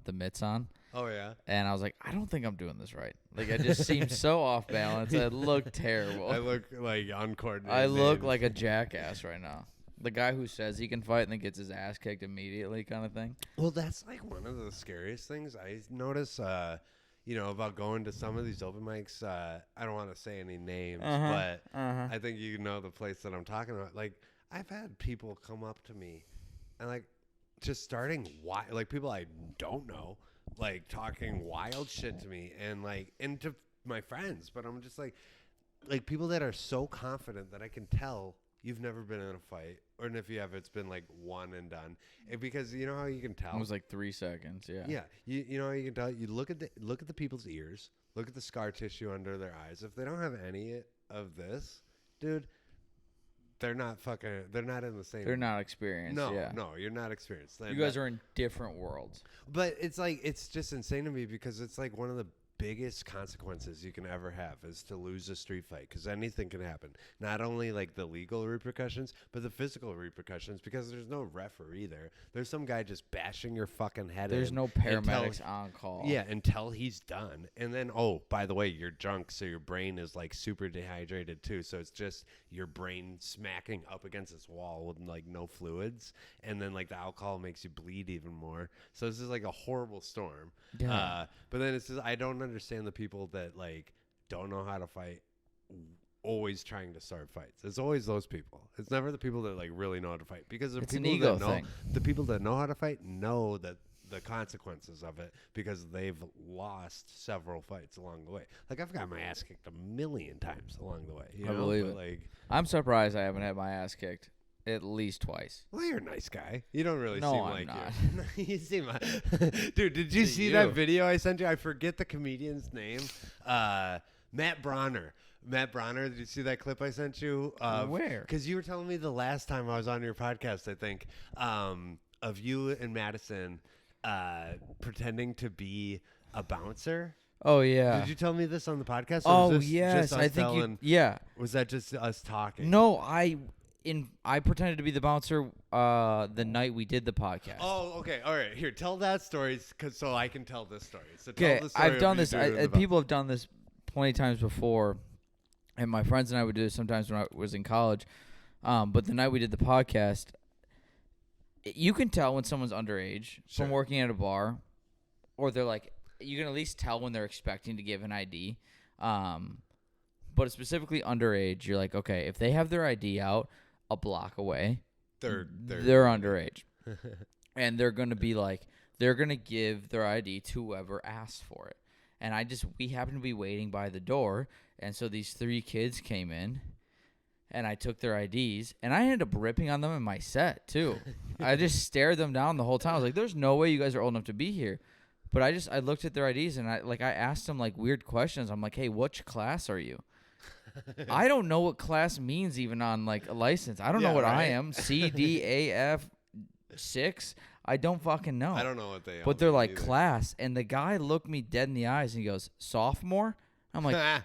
the mitts on. Oh, yeah? And I was like, I don't think I'm doing this right. Like, I just seem so off balance. I look terrible. I look like uncoordinated. I look like a jackass right now. The guy who says he can fight and then gets his ass kicked immediately kind of thing. Well, that's like one of the scariest things I notice, about going to some of these open mics. I don't want to say any names, but I think you know the place that I'm talking about. Like, I've had people come up to me and, like, just starting like people I don't know, like talking wild shit to me and to my friends, but I'm just like people that are so confident that I can tell you've never been in a fight, or if you have, it's been like one and done. And because you know how you can tell? It was like 3 seconds. Yeah. Yeah. You know how you can tell? You look at the people's ears, look at the scar tissue under their eyes. If they don't have any of this, dude, they're not in the same. They're not experienced. No, you're not experienced. You guys are in different worlds. But it's just insane to me because it's like one of the biggest consequences you can ever have is to lose a street fight, because anything can happen. Not only like the legal repercussions, but the physical repercussions, because there's no referee there. There's some guy just bashing your fucking head in. There's no paramedics on call. Yeah, until he's done. And then, oh, by the way, you're drunk, so your brain is like super dehydrated too. So it's just your brain smacking up against this wall with like no fluids. And then like the alcohol makes you bleed even more. So this is like a horrible storm. Yeah. But then it's just, I don't understand the people that like don't know how to fight, always trying to start fights. It's always those people. It's never the people that like really know how to fight, because the people that know how to fight know that the consequences of it, because they've lost several fights along the way. Like, I've got my ass kicked 1,000,000 times along the way. I believe it. Like, I'm surprised I haven't had my ass kicked at least twice. Well, you're a nice guy. You don't really seem like not. You seem like dude, did you see that video I sent you? I forget the comedian's name. Matt Bronner. Did you see that clip I sent you? Where? Because you were telling me the last time I was on your podcast, I think, of you and Madison pretending to be a bouncer. Oh, yeah. Did you tell me this on the podcast? Or was this yes. I think Was that just us talking? No, I pretended to be the bouncer the night we did the podcast. Oh, okay. All right. Here, tell that story so I can tell this story. So okay, tell the story. I've done this. People have done this plenty of times before, and my friends and I would do this sometimes when I was in college. But the night we did the podcast, you can tell when someone's underage from working at a bar, or they're like, you can at least tell when they're expecting to give an ID. But specifically underage, you're like, okay, if they have their ID out a block away, they're underage. And they're going to be like, they're going to give their ID to whoever asks for it. And we happened to be waiting by the door. And so these 3 kids came in, and I took their IDs, and I ended up ripping on them in my set too. I just stared them down the whole time. I was like, "There's no way you guys are old enough to be here." But I looked at their IDs, and I asked them like weird questions. I'm like, "Hey, which class are you?" I don't know what class means even on like a license. I don't know what I am. C, D, A, F, 6. I don't fucking know. I don't know what they are. But they're like either. Class, and the guy looked me dead in the eyes, and he goes, "Sophomore?" I'm like,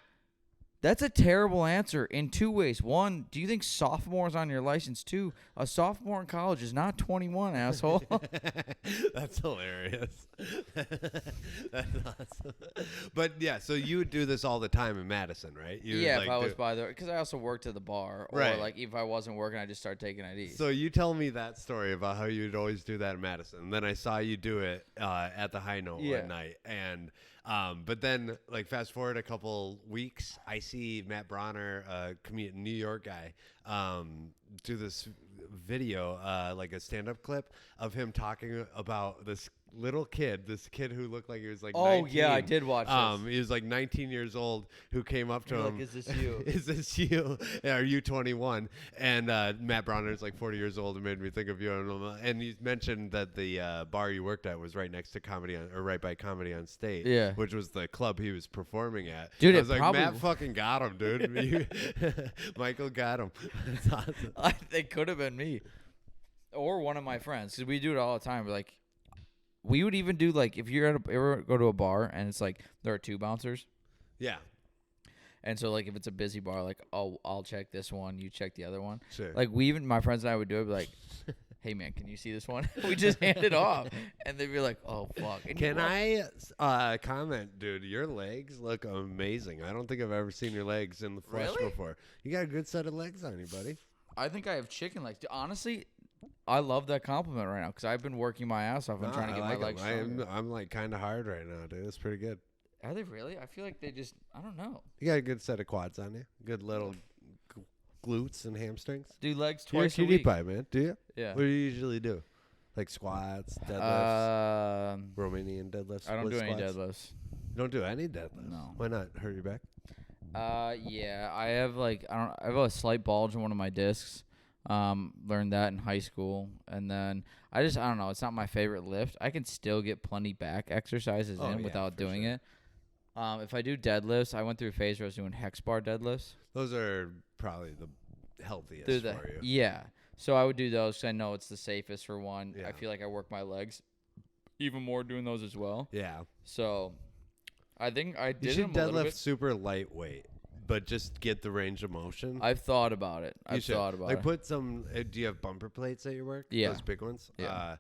that's a terrible answer in 2 ways. One, do you think sophomore is on your license? 2, a sophomore in college is not 21, asshole. That's hilarious. That's awesome. But yeah, so you would do this all the time in Madison, right? Yeah, if I was by there, because I also worked at the bar, or right. like if I wasn't working, I just start taking IDs. So you tell me that story about how you'd always do that in Madison, and then I saw you do it at the High Note one night, and. But then, like, fast forward a couple weeks, I see Matt Bronner, a comedian, New York guy, do this video, like a stand-up clip of him talking about this kid who looked like he was like 19. Oh, yeah, I did watch this. He was like 19 years old, who came up to him. Like, is this you? Is this you? Are you 21? And Matt Bronner's like 40 years old and made me think of you. And he mentioned that the bar you worked at was right next to right by Comedy on State, which was the club he was performing at. Dude, I was like, Matt fucking got him, dude. Michael got him. That's awesome. It could have been me. Or one of my friends, because we do it all the time. We're like, we would even do, like, if you're ever go to a bar and it's like there are 2 bouncers. Yeah. And so, like, if it's a busy bar, like, oh, I'll check this one, you check the other one. Sure. Like, my friends and I would do it, be like, hey, man, can you see this one? We just hand it off. And they'd be like, oh, fuck. And can I comment, dude? Your legs look amazing. I don't think I've ever seen your legs in the flesh before. You got a good set of legs on you, buddy. I think I have chicken legs. Honestly, I love that compliment right now because I've been working my ass off and trying to get my legs stronger. I'm like kind of hard right now, dude. It's pretty good. Are they really? I feel like they just, I don't know. You got a good set of quads on you. Good little glutes and hamstrings. Do legs twice a week. You're a cutie pie, man. Do you? Yeah. What do you usually do? Like squats, deadlifts, Romanian deadlifts. I don't do any squats? Deadlifts. You don't do any deadlifts? No. Why not? Hurt your back? Yeah. I have I have a slight bulge in one of my discs. Learned that in high school, and then I don't know. It's not my favorite lift. I can still get plenty back exercises without doing it. If I do deadlifts, I went through a phase where I was doing hex bar deadlifts. Those are probably the healthiest for you. Yeah. So I would do those because I know it's the safest for one. Yeah. I feel like I work my legs even more doing those as well. Yeah. So I think I did. You should deadlift super lightweight. But just get the range of motion. I've thought about it. I've thought about it. Put some. Do you have bumper plates at your work? Yeah. Those big ones. Yeah.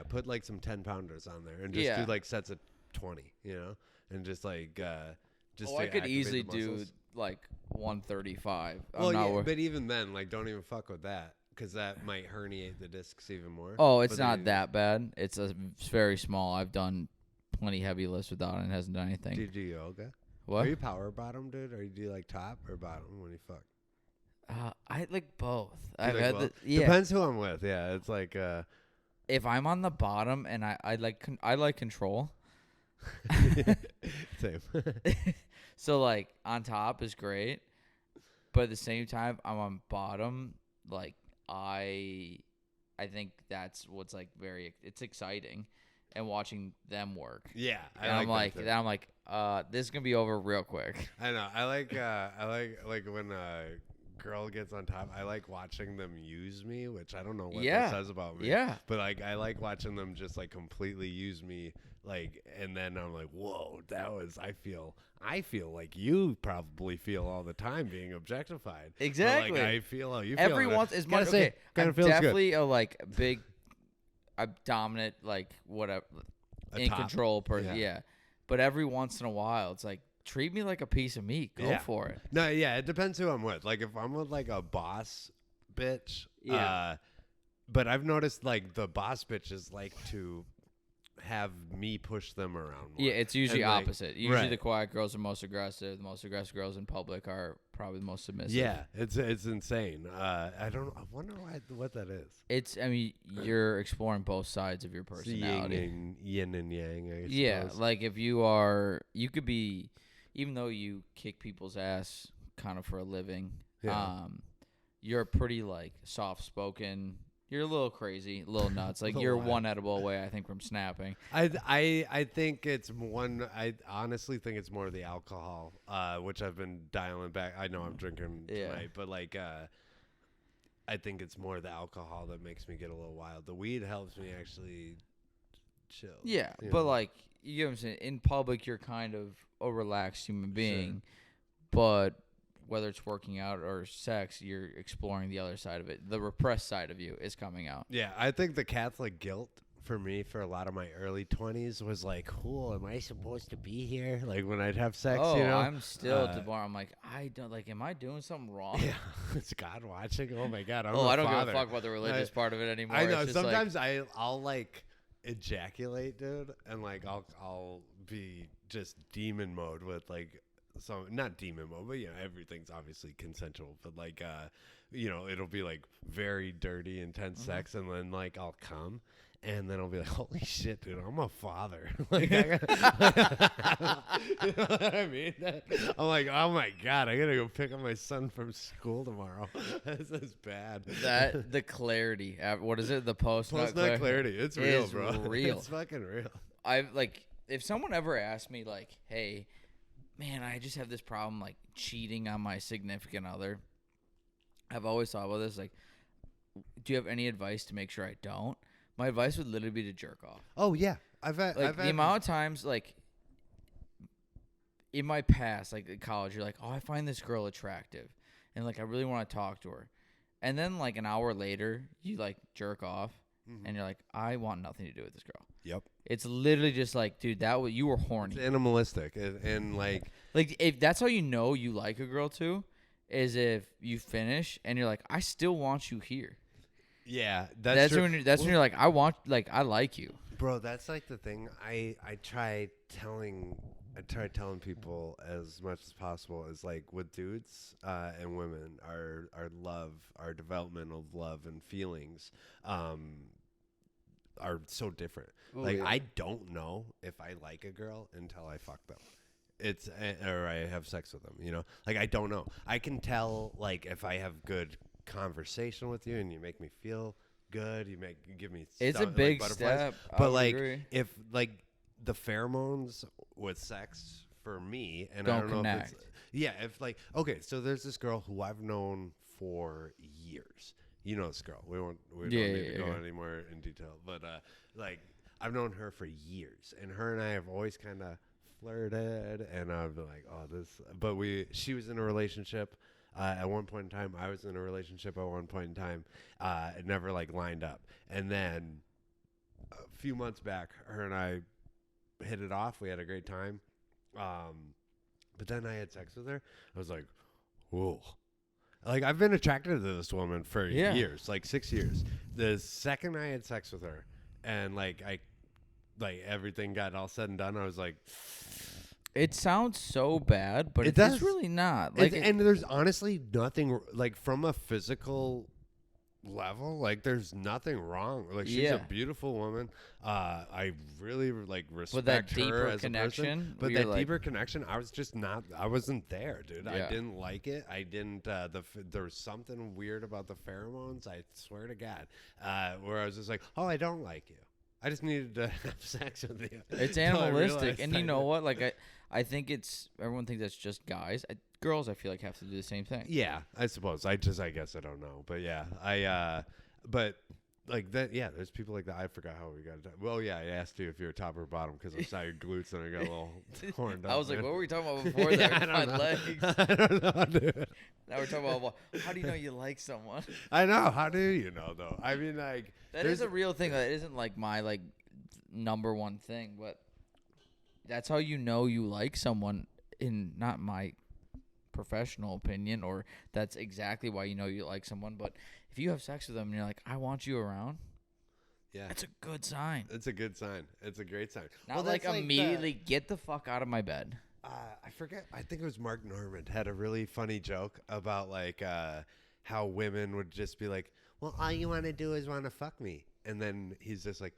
Put like some 10-pounders on there and just do like sets of 20. And just like I could easily do like 135. But even then, like, don't even fuck with that because that might herniate the discs even more. Oh, it's not that bad. It's very small. I've done plenty heavy lifts without it and it hasn't done anything. Do you do yoga? What? Are you power bottom, dude? Or do you like top or bottom when you fuck? I like both. Depends who I'm with. Yeah, it's like if I'm on the bottom and I like control. Same. So like on top is great, but at the same time I'm on bottom. Like I think that's what's like it's exciting. And watching them work. Yeah, I'm like, this is gonna be over real quick. I know. I like when a girl gets on top. I like watching them use me, which I don't know what that says about me. Yeah. But like, I like watching them just like completely use me. Like, and then I'm like, whoa, that was. I feel like you probably feel all the time being objectified. Exactly. But, like, I feel how you feel. Every once as much. Okay, I'm definitely a like big. A dominant, like, whatever, in control person. Yeah. But every once in a while, it's like, treat me like a piece of meat. Go for it. No, yeah, it depends who I'm with. Like, if I'm with, like, a boss bitch. Yeah. But I've noticed, like, the boss bitches like to have me push them around more. Yeah, it's usually opposite. Usually the quiet girls are most aggressive. The most aggressive girls in public are probably the most submissive. Yeah, it's insane. I wonder what that is. You're exploring both sides of your personality. Yin and yang, I suppose. Yeah, like if you could be, even though you kick people's ass kind of for a living, you're pretty like soft spoken. You're a little crazy, a little nuts. Like you're wild. one edible away, I think, from snapping. I think it's one. I honestly think it's more the alcohol, which I've been dialing back. I know I'm drinking tonight, but like, I think it's more the alcohol that makes me get a little wild. The weed helps me actually chill. Yeah, but like, you know what I'm saying? In public, you're kind of a relaxed human being, but whether it's working out or sex, you're exploring the other side of it. The repressed side of you is coming out. Yeah, I think the Catholic guilt for me for a lot of my early 20s was like, cool, am I supposed to be here? Like when I'd have sex, Oh, you know? I'm still at the bar. I'm like, I don't, like, am I doing something wrong? Yeah, is God watching? Oh my God, I'm I don't father. give a fuck about the religious part of it anymore. I know. It's just Sometimes I'll like ejaculate, dude, and like I'll be just demon mode with like some, not demon mode, but you know, everything's obviously consensual, but like you know, it'll be like very dirty, intense sex, and then like I'll come. And then I'll be like, holy shit, dude, I'm a father. Like, you know what I mean? I'm like, oh my God, I gotta go pick up my son from school tomorrow. This is bad. the clarity. What is it? The post-nut Clarity. It's real, bro. Real. It's fucking real. I like, if someone ever asked me like, hey, man, I just have this problem like cheating on my significant other. I've always thought about this. Like, do you have any advice to make sure I don't? My advice would literally be to jerk off. Oh yeah, I've the amount of times like in my past, like in college, you're like, oh, I find this girl attractive, and like I really want to talk to her, and then like an hour later, you like jerk off, and you're like, I want nothing to do with this girl. Yep. It's literally just like, dude, you were horny. It's animalistic, and like if that's how you know you like a girl too, is if you finish and you're like, I still want you here. yeah, That's true. when you're like, I like you. Bro, that's like the thing. I try telling people as much as possible is like with dudes and women, our love, our development of love and feelings are so different. I don't know if I like a girl until I fuck them. Or I have sex with them, you know? Like I don't know. I can tell like if I have good conversation with you and you make me feel good, you give me it's stuff, a big like step, but like agree. if like the pheromones with sex for me, and don't I don't connect. know if like okay, so there's this girl who I've known for years. You know this girl. We don't need to go any more in detail, but like I've known her for years, and her and I have always kind of flirted, and I've been like, oh, this, but she was in a relationship at one point in time. I was in a relationship at one point in time. It never like lined up, and then a few months back, her and I hit it off. We had a great time, but then I had sex with her. I was like, whoa. Like I've been attracted to this woman for years, like 6 years. The second I had sex with her, and like everything got all said and done, I was like, it sounds so bad, but It does. It's really not. Like, and there's honestly nothing like from a physical level. Like there's nothing wrong. Like she's a beautiful woman. I really like respect that her deeper as connection, a person. But you're that like, deeper connection, I was just not. I wasn't there, dude. I Yeah. didn't like it. I didn't. There was something weird about the pheromones. I swear to God, where I was just like, oh, I don't like you. I just needed to have sex with you. It's Until I animalistic, realized and you know what? Like I think it's everyone thinks that's just guys. Girls, I feel like have to do the same thing. Yeah, I suppose. I guess I don't know, but yeah, but like that. Yeah, there's people like that. I forgot how we got it. Well, yeah, I asked you if you were top or bottom because I saw your glutes and I got a little horned up. I was like, man. what were we talking about before Yeah, that? I My don't know. legs. I don't know, dude. Now we're talking about how do you know you like someone? I know. How do you know though? I mean, like That is a real thing. That isn't like my like number one thing, but that's how you know you like someone. In not my professional opinion, or that's exactly why you know you like someone. But if you have sex with them and you're like, I want you around, yeah, that's a good sign. It's a good sign. It's a great sign. Not like immediately get the fuck out of my bed. I forget. I think it was Mark Normand had a really funny joke about like how women would just be like, well, all you want to do is want to fuck me. And then he's just like,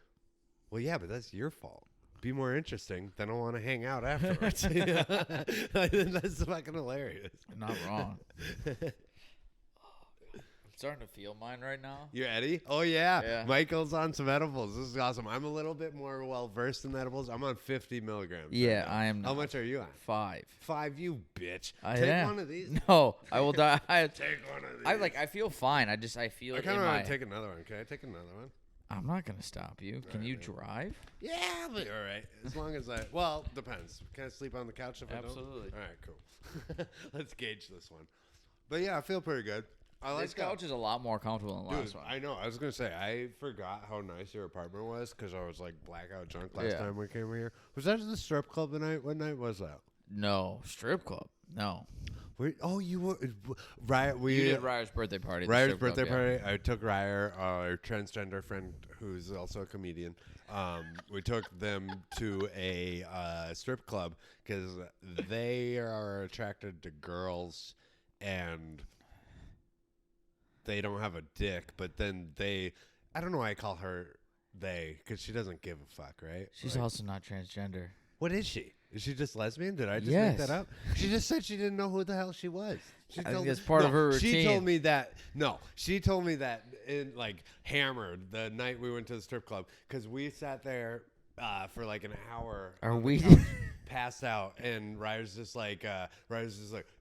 well, yeah, but that's your fault. Be more interesting. Then I'll want to hang out afterwards. That's fucking hilarious. Not wrong. starting to feel mine right now. You Eddie? Oh, yeah. Yeah. Michael's on some edibles. This is awesome. I'm a little bit more well-versed in edibles. I'm on 50 milligrams. Yeah, right now. I am not. How much are you on? 5. 5, you bitch. I Take am. one of these. No, I will die. Take one of these. I feel fine. I feel I it kind in of my... want to take another one. Can I take another one? I'm not going to stop you. Can you drive? Yeah, I'll be all right. As long as I... Well, depends. Can I sleep on the couch if Absolutely. I don't? All right, cool. Let's gauge this one. But yeah, I feel pretty good. This couch is a lot more comfortable than the last Dude, one. I know. I was going to say, I forgot how nice your apartment was because I was like blackout drunk last time we came here. Was that at the strip club tonight? What night was that? No. Strip club. No. You were... Right, You did Ryer's birthday party. At the Ryer's strip club, birthday party. I took Ryer, our transgender friend, who's also a comedian. We took them to a strip club because they are attracted to girls, and they don't have a dick. But then I don't know why I call her they, because she doesn't give a fuck, right? She's also not transgender. What is she? Is she just lesbian? Did I just Yes. make that up? She just said she didn't know who the hell she was. She I think that's part of her routine. She told me that. No, she told me that in like hammered the night we went to the strip club because we sat there for like an hour. Are we? Passed out, and Ryder's just like,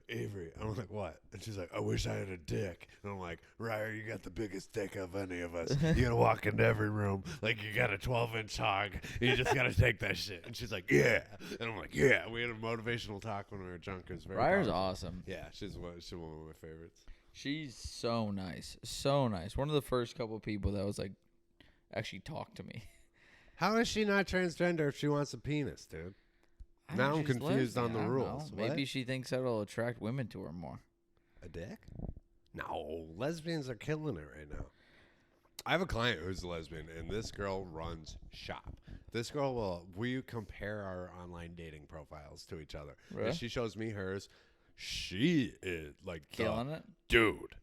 Avery. I'm like, what? And she's like, I wish I had a dick. And I'm like, Ryer, you got the biggest dick of any of us. You gotta walk into every room like you got a 12-inch hog. You just gotta take that shit. And she's like, yeah. And I'm like, yeah. We had a motivational talk when we were drunk. It was very Ryer's powerful. awesome. Yeah, she's one of my favorites. She's so nice. So nice. One of the first couple people that was like, actually talked to me. How is she not transgender if she wants a penis, dude? Now I'm confused on the rules. Maybe she thinks that'll attract women to her more. A dick? No, lesbians are killing it right now. I have a client who's a lesbian, and this girl runs shop. This girl we compare our online dating profiles to each other. Really? And she shows me hers. She is like Killing it? Dude.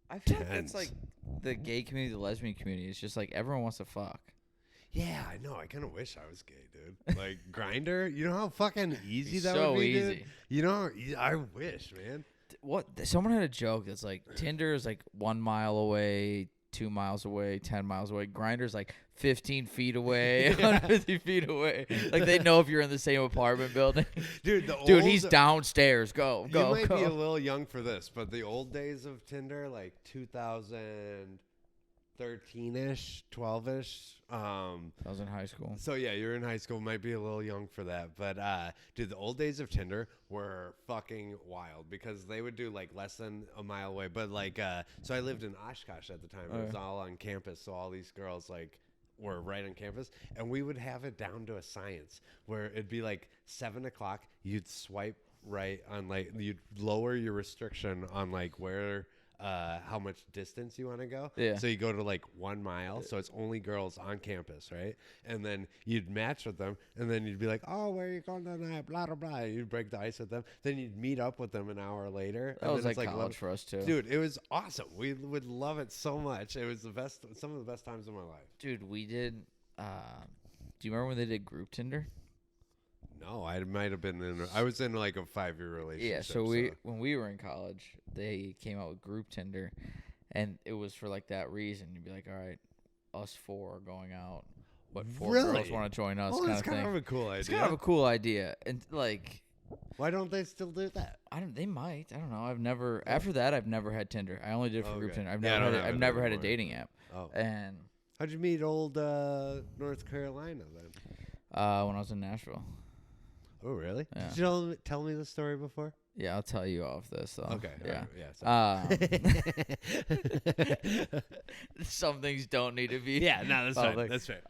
I feel like it's like the gay community, the lesbian community. It's just like everyone wants to fuck. Yeah, I know. I kind of wish I was gay, dude. Like Grindr, you know how fucking easy that so would be, easy. dude? You know, I wish, man. What? Someone had a joke that's like Tinder is like 1 mile away, 2 miles away, 10 miles away. Grindr's like 15 feet away, 150 feet away. Like they know if you're in the same apartment building. Dude, he's downstairs. Go. You might be a little young for this, but the old days of Tinder, like 2013-ish, 12-ish. I was in high school. So yeah, you're in high school. Might be a little young for that, but dude, the old days of Tinder were fucking wild because they would do like less than a mile away. But like, so I lived in Oshkosh at the time. It was all on campus, so all these girls like were right on campus, and we would have it down to a science where it'd be like 7 o'clock. You'd swipe right on like you'd lower your restriction on like where. How much distance you want to go. Yeah. So you go to like 1 mile. So it's only girls on campus, right? And then you'd match with them. And then you'd be like, oh, where are you going tonight? Blah, blah, blah. You'd break the ice with them. Then you'd meet up with them an hour later. That was like college for us too. Dude, it was awesome. We would love it so much. It was some of the best times of my life. Dude, we did. Do you remember when they did group Tinder? No, I might have been I was in like a 5-year relationship. Yeah, so when we were in college, they came out with group Tinder, and it was for like that reason. You'd be like, all right, us 4 are going out, but 4 girls want to join us. That's kind of a cool idea. It's kind of a cool idea, and like, why don't they still do that? They might. I don't know. I've never. After that, I've never had Tinder. I only did it for group Tinder. I've never had a dating app. Oh. And how'd you meet old North Carolina then? When I was in Nashville. Oh, really? Yeah. Did you tell me the story before? Yeah, I'll tell you off this though. Okay. Yeah. Some things don't need to be. Yeah, no, that's public. right. That's right.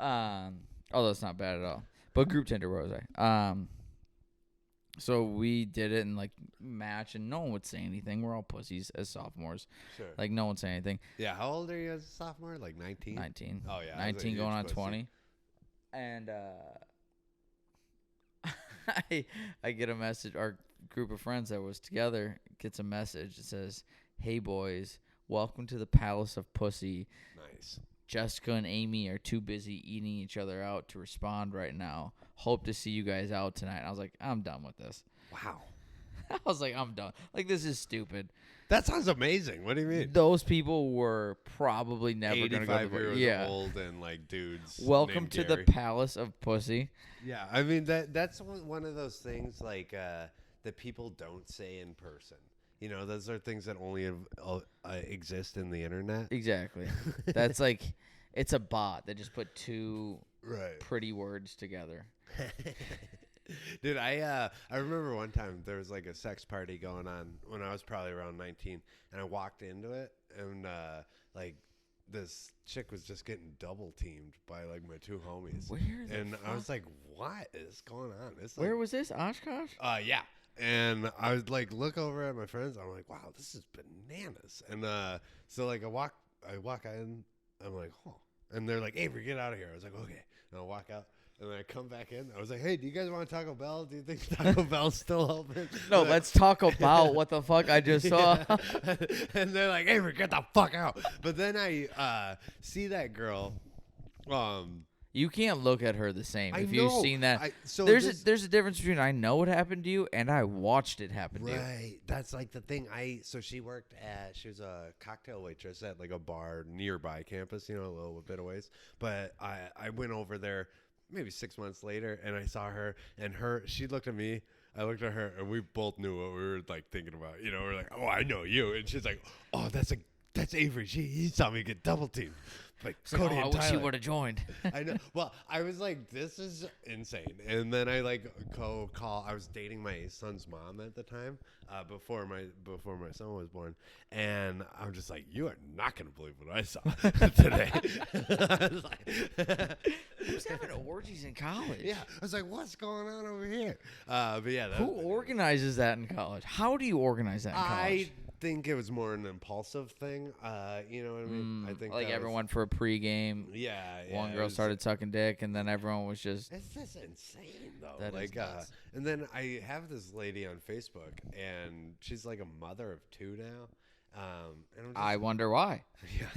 Although it's not bad at all. But group Tinder, where was I? So we did it and like match, and no one would say anything. We're all pussies as sophomores. Sure. Like no one say anything. Yeah. How old are you as a sophomore? Like 19? 19. Oh yeah. 19 going on 20. And I get a message. Our group of friends that was together gets a message. It says, "Hey boys, welcome to the Palace of Pussy. Nice. Jessica and Amy are too busy eating each other out to respond right now. Hope to see you guys out tonight." And I was like, I'm done with this. Wow. I was like, I'm done. Like, this is stupid. That sounds amazing. What do you mean? Those people were probably never going to go to 85 the years old and like dudes. Welcome named to Gary. the palace of pussy. Yeah, I mean that's one of those things like that people don't say in person. You know, those are things that only exist in the internet. Exactly. That's like, it's a bot that just put two Right. pretty words together. Dude, I remember one time there was like a sex party going on when I was probably around 19, and I walked into it, and like this chick was just getting double teamed by like my two homies. Where the And fuck? I was like, what is going on? It's Where like, was this? Oshkosh? yeah. And I would like look over at my friends. I'm like, wow, this is bananas. And so like I walk in. I'm like, oh. And they're like, Avery, get out of here. I was like, okay. And I walk out. And then I come back in. I was like, hey, do you guys want Taco Bell? Do you think Taco Bell's still open? No, They're let's talk about what the fuck I just saw. Yeah. And they're like, Avery, get the fuck out. But then I see that girl. You can't look at her the same. I If you've know. seen that, So there's a difference between I know what happened to you and I watched it happen to you. Right. That's like the thing. So she was a cocktail waitress at like a bar nearby campus, you know, a little bit of ways. But I went over there maybe 6 months later and I saw her and she looked at me. I looked at her and we both knew what we were like thinking about. You know, we're like, oh, I know you. And she's like, oh, that's Avery. He saw me get double teamed. Like, Cody I and wish you Tyler. would have joined. I know. Well, I was like, this is insane. And then I like call. I was dating my son's mom at the time, before my son was born, and I'm just like, you are not gonna believe what I saw today. I was like, Who's having orgies in college? yeah, I was like, what's going on over here? But yeah, Who organizes that in college? How do you organize that in college? I think it was more an impulsive thing. You know what I mean? I think Like that everyone for a pregame. Yeah. One it girl was- started sucking dick, and then everyone was just. It's just insane, though. That is like, nuts. and then I have this lady on Facebook, and she's like a mother of two now. And I'm just, I wonder why.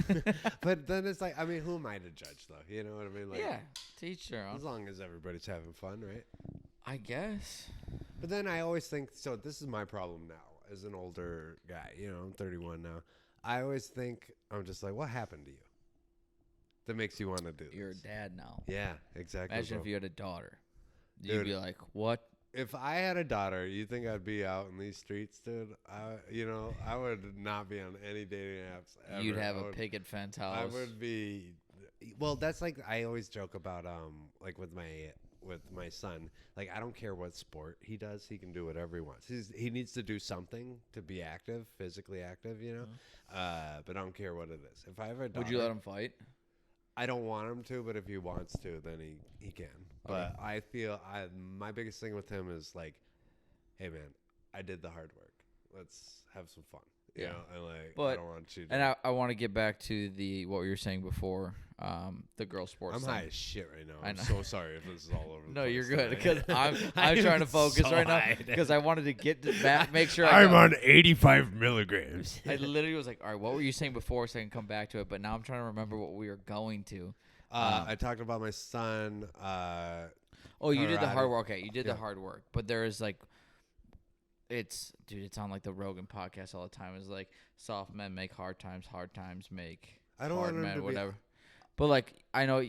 yeah. But then it's like, I mean, who am I to judge, though? You know what I mean? Like, Yeah, teach their as own. long as everybody's having fun, right? I guess. But then I always think, so this is my problem now as an older guy. You know, I'm 31 now. I always think, I'm just like, what happened to you that makes you want to do You're a this? dad now. Yeah, exactly. Imagine bro. if you had a daughter. You'd Dude. be like, what? If I had a daughter, you think I'd be out in these streets, dude? I would not be on any dating apps ever. You'd have I a would- picket fence house. I would be. Well, that's like I always joke about. Like with my son. Like I don't care what sport he does. He can do whatever he wants. He needs to do something to be active, physically active. You know. But I don't care what it is. If I ever had a Would you daughter- let him fight? I don't want him to, but if he wants to, then he can. But I feel my biggest thing with him is like, hey man, I did the hard work. Let's have some fun. You Yeah. know, and like But- I don't want you to. And I want to get back to what you were saying before, the girl sports I'm thing. high as shit right now. I I'm know. so sorry if this is all over the No, place you're good today. because I'm I'm trying to focus so right now high. because I wanted to get to that, make sure I'm got- on 85 milligrams. I literally was like, all right, what were you saying before so I can come back to it? But now I'm trying to remember what we were going to. I talked about my son. Oh, you did the karate. hard work. Okay, you did Yeah. the hard work. But there is like, it's on like the Rogan podcast all the time. It's like soft men make hard times make I don't hard want him men, to be- whatever. But like, I know.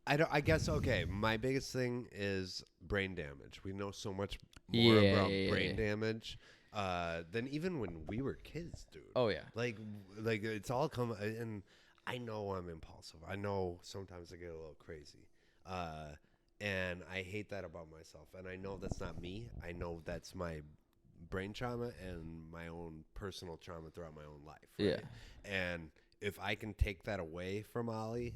I guess okay. My biggest thing is brain damage. We know so much more about brain damage than even when we were kids, dude. Oh yeah. Like it's all come, and I know I'm impulsive. I know sometimes I get a little crazy, and I hate that about myself. And I know that's not me. I know that's my brain trauma and my own personal trauma throughout my own life. Right? Yeah. And if I can take that away from Ollie.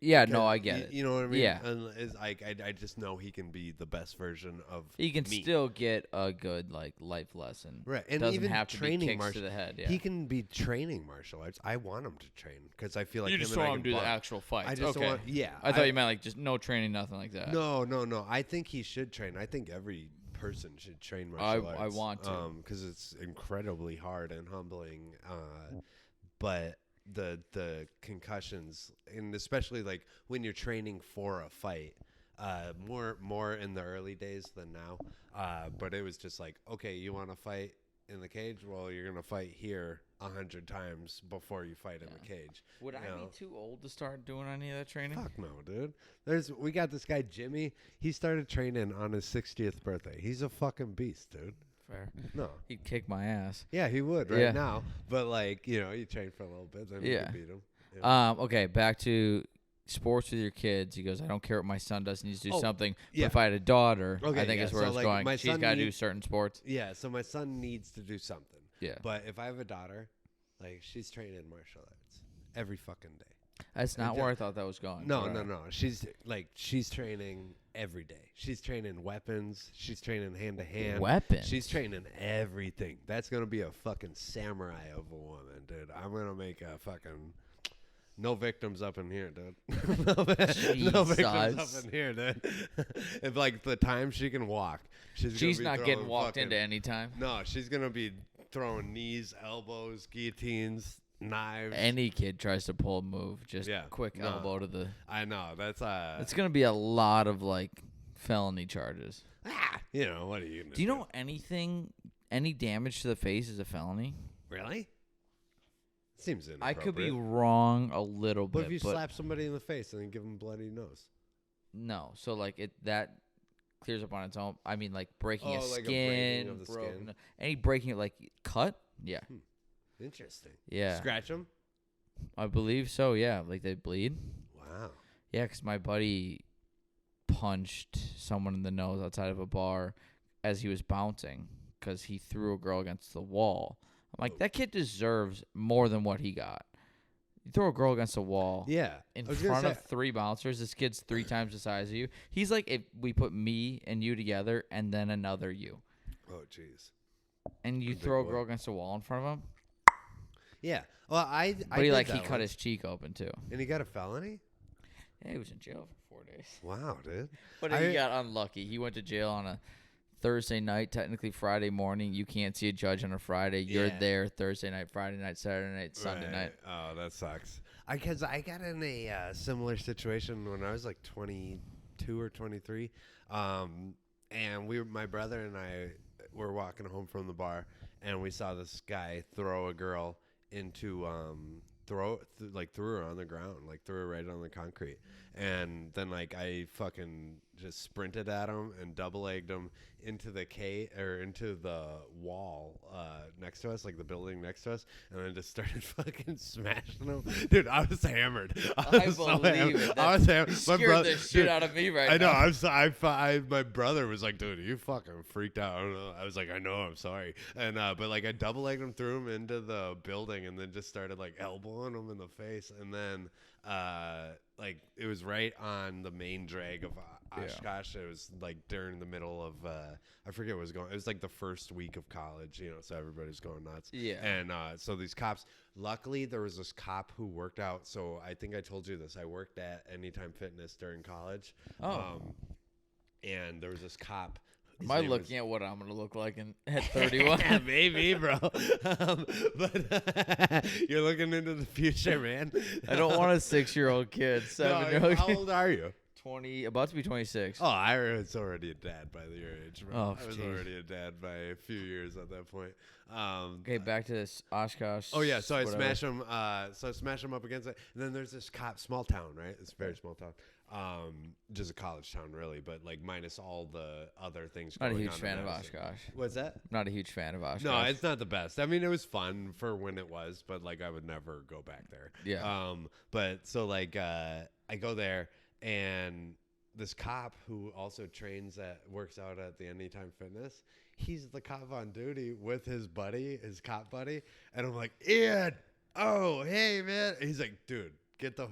Yeah, no, I get it. You know what I mean? Yeah. And it's like I just know he can be the best version of You can me. still get a good like life lesson. Right, and doesn't even have to be training kicks to martial. the head. Yeah. He can be training martial arts. I want him to train because I feel like you him just and I want him can to do the bond. actual fights. I just okay. want, yeah. I thought you meant like just no training, nothing like that. No. I think he should train. I think every person should train martial arts. I want to. because it's incredibly hard and humbling. But the concussions, and especially like when you're training for a fight, More in the early days than now. But it was just like, okay, you want to fight in the cage? Well, you're gonna fight here 100 times before you fight in the cage. Would I be too old to start doing any of that training? Fuck no, dude. We got this guy Jimmy. He started training on his 60th birthday. He's a fucking beast, dude. Fair. No. He'd kick my ass. Yeah, he would now. But like, you train for a little bit, then you can beat him. Yeah. Okay, back to sports with your kids. He goes, I don't care what my son does. He needs to do something. But if I had a daughter, I think is where it's going. She's got to do certain sports. Yeah, so my son needs to do something. Yeah. But if I have a daughter, like, she's training martial arts every fucking day. That's not where I thought that was going. No. She's training every day. She's training weapons. She's training hand to hand. Weapons? She's training everything. That's going to be a fucking samurai of a woman, dude. I'm going to make a fucking... No victims up in here, dude. No victims up in here, dude. If like the time she can walk, she's not getting walked into any time. No, she's gonna be throwing knees, elbows, guillotines, knives. Any kid tries to pull a move, just quick elbow to the. I know that's It's gonna be a lot of like felony charges. What are you gonna do? Do you know anything? Any damage to the face is a felony? Really? Seems inappropriate. I could be wrong a little bit. But if you slap somebody in the face and then give them a bloody nose? No. So, like, that clears up on its own. I mean, like, breaking a like skin. A breaking of the skin. Any breaking, like, cut? Yeah. Interesting. Yeah. Scratch them? I believe so, yeah. Like, they bleed. Wow. Yeah, because my buddy punched someone in the nose outside of a bar as he was bouncing because he threw a girl against the wall. I'm like, that kid deserves more than what he got. You throw a girl against a wall in front of 3 bouncers. This kid's 3 times the size of you. He's like if we put me and you together and then another you. Oh, jeez. And you throw a girl against a wall in front of him? Yeah. Well, But he cut his cheek open, too. And he got a felony? Yeah, he was in jail for 4 days. Wow, dude. But he got unlucky. He went to jail on a Thursday night, technically Friday morning. You can't see a judge on a Friday. You're there Thursday night, Friday night, Saturday night, Sunday night. Oh, that sucks. Because I got in a similar situation when I was like 22 or 23. And my brother and I were walking home from the bar, and we saw this guy throw a girl into threw her on the ground, like threw her right on the concrete. And then like I fucking just sprinted at him and double legged him into the wall next to us, like the building next to us, and then just started fucking smashing him. Dude, I was hammered. I was hammered. Scared the shit out of me right now. I know. My brother was like, dude, you fucking freaked out. I don't know. I was like, I know, I'm sorry. And but like I double legged him, threw him into the building, and then just started like elbowing him in the face. And then like it was right on the main drag of Oshkosh. It was like during the middle of I forget what was going. It was like the first week of college, so everybody's going nuts. Yeah. And so these cops. Luckily, there was this cop who worked out. So I think I told you this. I worked at Anytime Fitness during college. Oh. And there was this cop. Am I looking at what I'm going to look like at 31? Yeah, maybe, bro. But you're looking into the future, man. I don't want a 6-year-old kid. 7-year-old. How old are you? 20, about to be 26. Oh, I was already a dad by your age, bro. Oh, I was already a dad by a few years at that point. Okay, back to this Oshkosh. Oh yeah, so I smash him. So I smash him up against it, and then there's this cop, small town, right? It's a very small town. Just a college town, really, but like minus all the other things. Not a huge fan of Oshkosh. What's that? Not a huge fan of Oshkosh. No, it's not the best. I mean, it was fun for when it was, but like I would never go back there. Yeah. But so like I go there, and this cop who also works out at the Anytime Fitness, he's the cop on duty with his his cop buddy. And I'm like, Ian, oh, hey, man. And he's like, dude,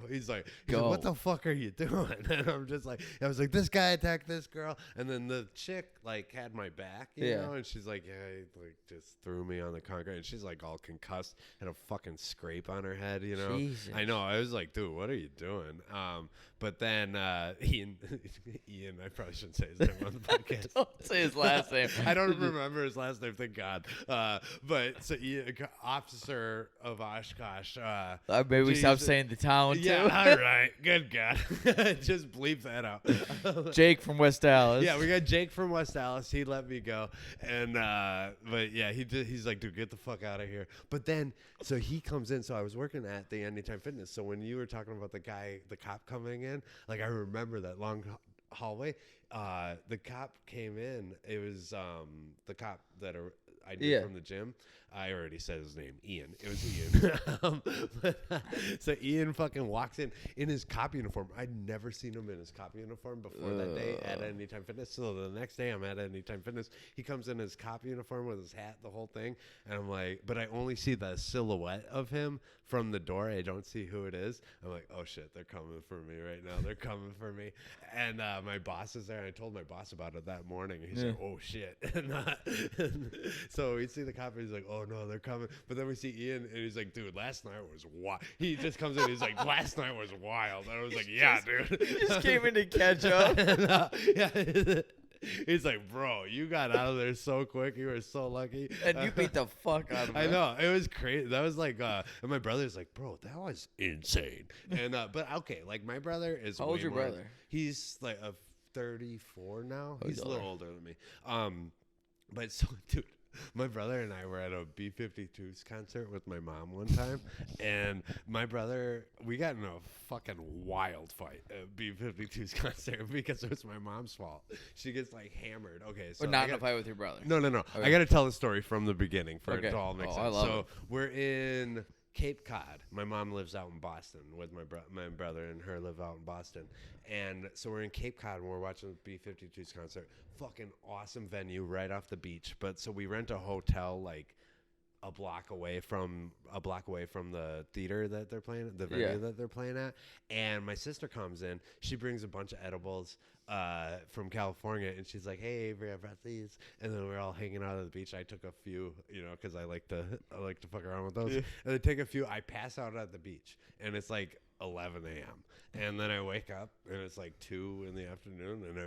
he's like, what the fuck are you doing? And I'm just like, I was like, this guy attacked this girl. And then the chick like had my back, you know, and she's like, yeah, he like just threw me on the concrete. And she's like all concussed, had a fucking scrape on her head, you know. Jesus. I know. I was like, dude, what are you doing? But then Ian, I probably shouldn't say his name on the podcast. Don't say his last name. I don't remember his last name, thank God. But so Ian, officer of Oshkosh. Maybe we stop saying the town too. Yeah, all right. Good God. Just bleep that out. Jake from West Dallas. Yeah, we got Jake from West Dallas. He let me go. And but yeah, he's like, dude, get the fuck out of here. But then so he comes in. So I was working at the Anytime Fitness. So when you were talking about the cop coming in, like I remember that long hallway. The cop came in. It was the cop that I knew from the gym. I already said his name, Ian. It was Ian. So Ian fucking walks in his cop uniform. I'd never seen him in his cop uniform before that day at Anytime Fitness. So the next day I'm at Anytime Fitness. He comes in his cop uniform with his hat, the whole thing. And I'm like, but I only see the silhouette of him from the door. I don't see who it is. I'm like, oh shit, they're coming for me right now. They're coming for me. And my boss is there. I told my boss about it that morning. He's like, oh shit. And so we see the cop and he's like, oh no, they're coming. But then we see Ian and he's like, dude, last night was wild. He just comes in. He's like, last night was wild. And I was like, yeah, dude. He just came in to catch up. Yeah. He's like, bro, you got out of there so quick. You were so lucky. And you beat the fuck out of him. I know. It was crazy. That was like, and my brother's like, bro, that was insane. And, but okay, like my brother is. How old's your brother? He's like 34 now. He's a little older than me. But so, dude, my brother and I were at a B-52s concert with my mom one time, and my brother, we got in a fucking wild fight at B-52s concert because it was my mom's fault. She gets like hammered. Okay, so but not in a fight with your brother. No. Okay. I got to tell the story from the beginning for it to all make sense. I love it. We're in Cape Cod. My mom lives out in Boston with my brother and her live out in Boston. And so we're in Cape Cod and we're watching the B-52s concert. Fucking awesome venue right off the beach. But so we rent a hotel like a block away from the theater that they're playing, the venue that they're playing at. And my sister comes in. She brings a bunch of edibles from California, and she's like, "Hey, Avery, I brought these." And then we're all hanging out at the beach. I took a few, because I like to fuck around with those. And I take a few. I pass out at the beach, and it's like 11 a.m. And then I wake up and it's like 2 in the afternoon, and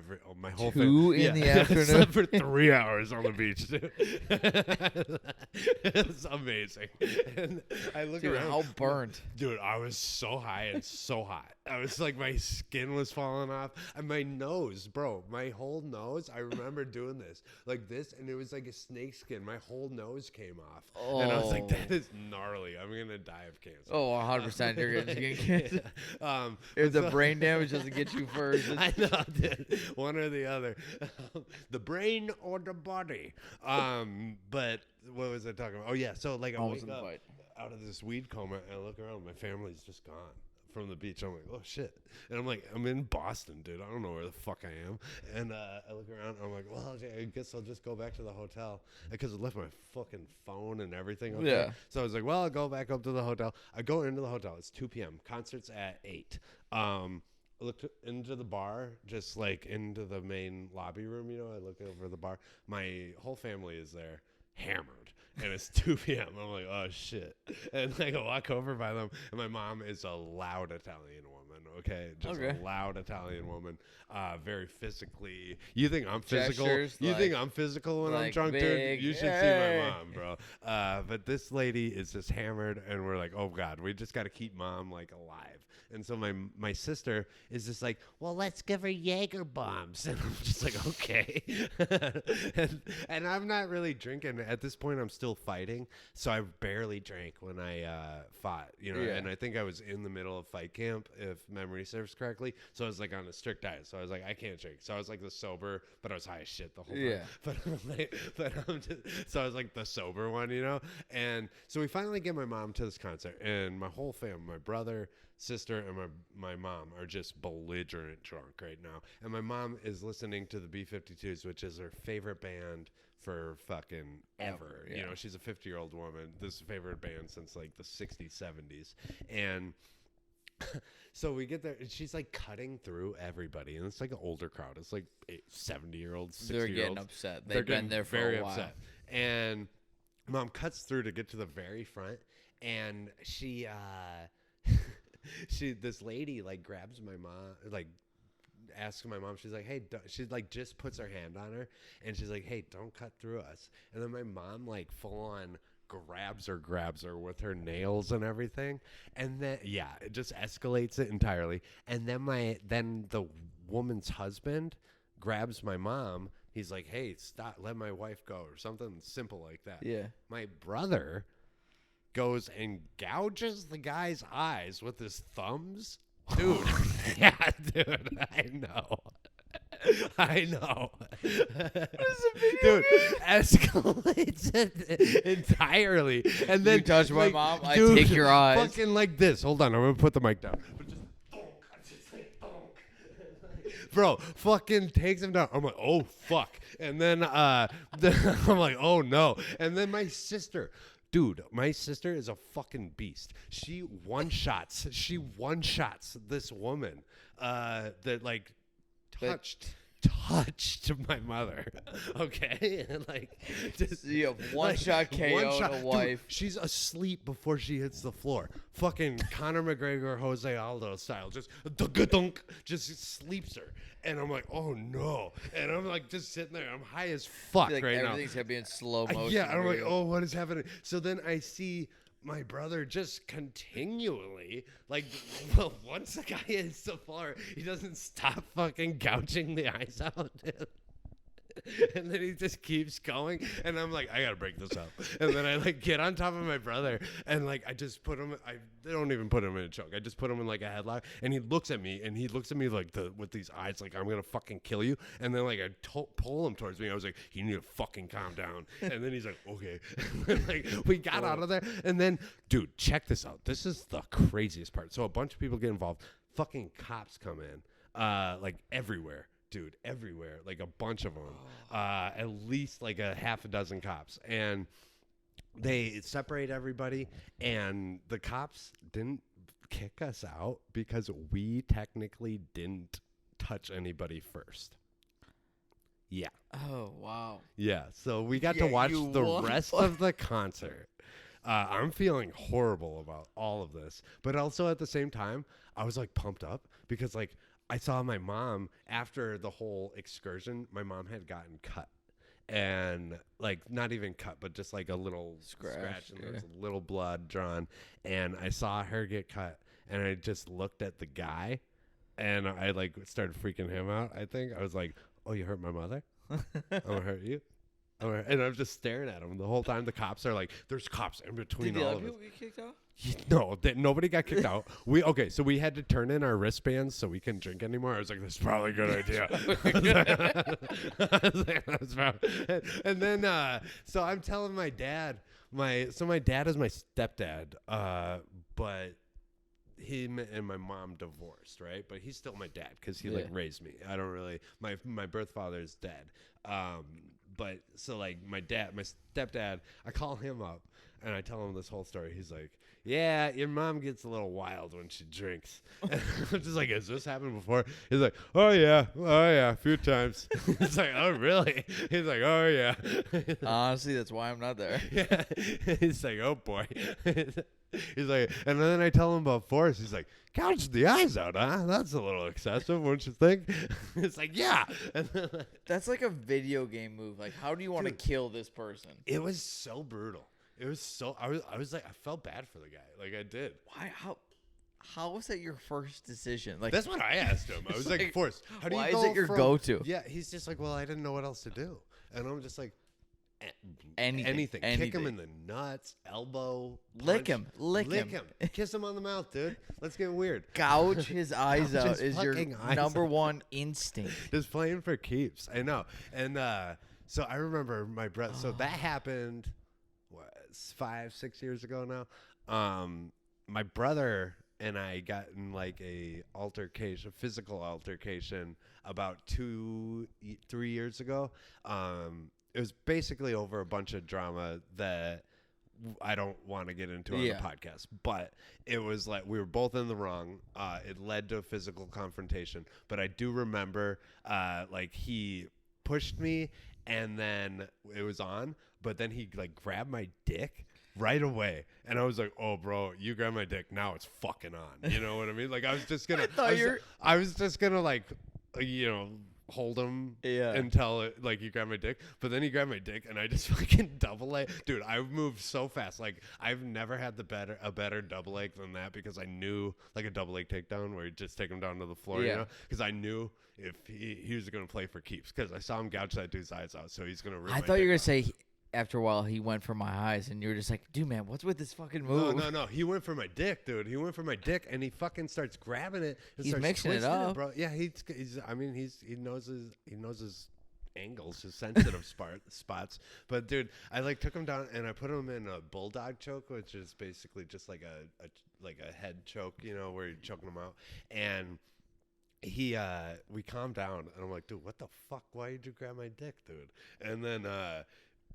my whole family in the afternoon. I slept for 3 hours on the beach. Dude. It's amazing. And I look around. How burnt? Dude, I was so high and so hot. I was like, my skin was falling off, and my nose, bro, my whole nose. I remember doing this like this, and it was like a snake skin. My whole nose came off, and I was like, that is gnarly. I'm gonna die of cancer. Oh, 100%. You're gonna cancer. If the brain damage doesn't get you first, I know, dude. One or the other, the brain or the body. But what was I talking about? Oh yeah, so like I wake up out of this weed coma, and I look around. My family's just gone from the beach. I'm like, oh shit. And I'm like, I'm in Boston, dude. I don't know where the fuck I am. And I look around, and I'm like, well, I guess I'll just go back to the hotel, because I left my fucking phone and everything up there. So I was like, well, I'll go back up to the hotel. I go into the hotel. It's 2 p.m. Concert's at 8. I looked into the bar, just like into the main lobby room, I look over the bar. My whole family is there, hammered. And it's 2 p.m. I'm like, oh, shit. And I walk over by them, and my mom is a loud Italian woman, okay? Just a loud Italian woman, very physically. You think I'm physical? You think I'm physical when I'm drunk, big, dude? You should see my mom, bro. But this lady is just hammered, and we're like, oh, God, we just got to keep mom, like, alive. And so my sister is just like, well, let's give her Jaeger bombs. And I'm just like, okay. and I'm not really drinking. At this point, I'm still fighting. So I barely drank when I fought, And I think I was in the middle of fight camp, if memory serves correctly. So I was like on a strict diet. So I was like, I can't drink. So I was like the sober, but I was high as shit the whole time. So I was like the sober one, And so we finally get my mom to this concert, and my whole family, my brother, sister, and my mom are just belligerent drunk right now. And my mom is listening to the B-52s, which is her favorite band for fucking ever. She's a 50-year-old woman. This is her favorite band since like the 60s, 70s. And so we get there, and she's like cutting through everybody, and it's like an older crowd. It's like 70-year-olds, 60-year-olds. They're getting upset. They've been there for a while. Upset. And mom cuts through to get to the very front, and she this lady like grabs my mom, like asks my mom, she's like, hey, she like just puts her hand on her and she's like, hey, don't cut through us. And then my mom like full on grabs her with her nails and everything. And then, yeah, it just escalates it entirely. And then the woman's husband grabs my mom. He's like, hey, stop, let my wife go, or something simple like that. Yeah. My brother goes and gouges the guy's eyes with his thumbs. Dude. Yeah, dude, I know. Dude, escalates it entirely. And then you touch my like, mom, dude, I take your eyes. Fucking like this. Hold on, I'm gonna put the mic down. But just like, bro, fucking takes him down. I'm like, oh fuck. And then I'm like, oh no. And then my sister. Dude, my sister is a fucking beast. She one-shots this woman that like touched my mother. Okay? And like just you have one shot KO a wife. Dude, she's asleep before she hits the floor. Fucking Conor McGregor, Jose Aldo style. Just dunk, just sleeps her. And I'm like, oh no. And I'm like just sitting there. I'm high as fuck like right now. Everything's gonna be in slow motion. Yeah, I'm like, oh, what is happening? So then I see my brother just continually, like, well, once the guy hits the floor, he doesn't stop fucking gouging the eyes out. And then he just keeps going, and I'm like, I gotta break this up. And then I like get on top of my brother, and like I just put him. I don't even put him in a choke. I just put him in like a headlock, and he looks at me like with these eyes, like I'm gonna fucking kill you. And then like I pull him towards me. I was like, you need to fucking calm down. And then he's like, okay. And then, like we got out of there, and then dude, check this out. This is the craziest part. So a bunch of people get involved. Fucking cops come in, like everywhere. Dude, everywhere, like a bunch of them, at least like a half a dozen cops, and they separate everybody, and the cops didn't kick us out because we technically didn't touch anybody first. Yeah. Oh, wow. Yeah, so we got to watch the rest of the concert. I'm feeling horrible about all of this, but also at the same time, I was like pumped up because like I saw my mom after the whole excursion. My mom had gotten cut, and like not even cut, but just like a little scratch and there was a little blood drawn. And I saw her get cut, and I just looked at the guy, and I like started freaking him out. I think I was like, "Oh, you hurt my mother? I'm gonna hurt you." And I'm just staring at him the whole time. The cops are like, "There's cops in between all of us." Did get kicked out? No, nobody got kicked out. So we had to turn in our wristbands so we couldn't drink anymore. I was like, "This is probably a good idea." And then, so I'm telling my dad. My dad is my stepdad, but him and my mom divorced, right? But he's still my dad because he like raised me. I don't really. My birth father is dead. But so like my stepdad, I call him up and I tell him this whole story. He's like, yeah, your mom gets a little wild when she drinks. And I'm just like, has this happened before? He's like, oh yeah, a few times. It's like, oh really? He's like, oh yeah. Honestly, that's why I'm not there. Yeah. He's like, oh boy. He's like, and then I tell him about Forrest. He's like, gouge the eyes out, huh? That's a little excessive, wouldn't you think? It's like, yeah. That's like a video game move. Like, how do you want to kill this person? It was so brutal. It was so. I was like, I felt bad for the guy. Like I did. Why? How was that your first decision? Like that's what I asked him. I was like, Forrest, how do you go why is it your go-to? Yeah, he's just like, well, I didn't know what else to do, and I'm just like. Anything. Kick him in the nuts, elbow, punch. Lick him. Kiss him on the mouth, dude. Let's get weird. Gouge his eyes out is your number one instinct. Just playing for keeps. I know. And so I remember my brother. So that happened, 5-6 years ago now. My brother and I got in like a physical altercation about 2-3 years ago. It was basically over a bunch of drama that I don't want to get into on the podcast, but it was like we were both in the wrong. It led to a physical confrontation, but I do remember like he pushed me and then it was on, but then he like grabbed my dick right away. And I was like, oh, bro, you grab my dick. Now it's fucking on. You know what I mean? Like, I was just going to, I was just going to, like, hold him until like you grab my dick, but then he grabbed my dick and I just fucking double leg. Dude, I moved so fast. Like I've never had a better double leg than that, because I knew, like, a double leg takedown where you just take him down to the floor, you know, because I knew if he was going to play for keeps, because I saw him gouge that dude's eyes out, so he's going to rip I thought you were going to say after a while he went for my eyes, and you were just like, dude, man, what's with this fucking move? No. He went for my dick, dude. He went for my dick, and he fucking starts grabbing it. And he's starts mixing it up, bro. Yeah, he knows his angles, his sensitive spots. But dude, I like took him down and I put him in a bulldog choke, which is basically just like a head choke, you know, where you're choking him out. And we calmed down, and I'm like, dude, what the fuck? Why did you grab my dick, dude? And then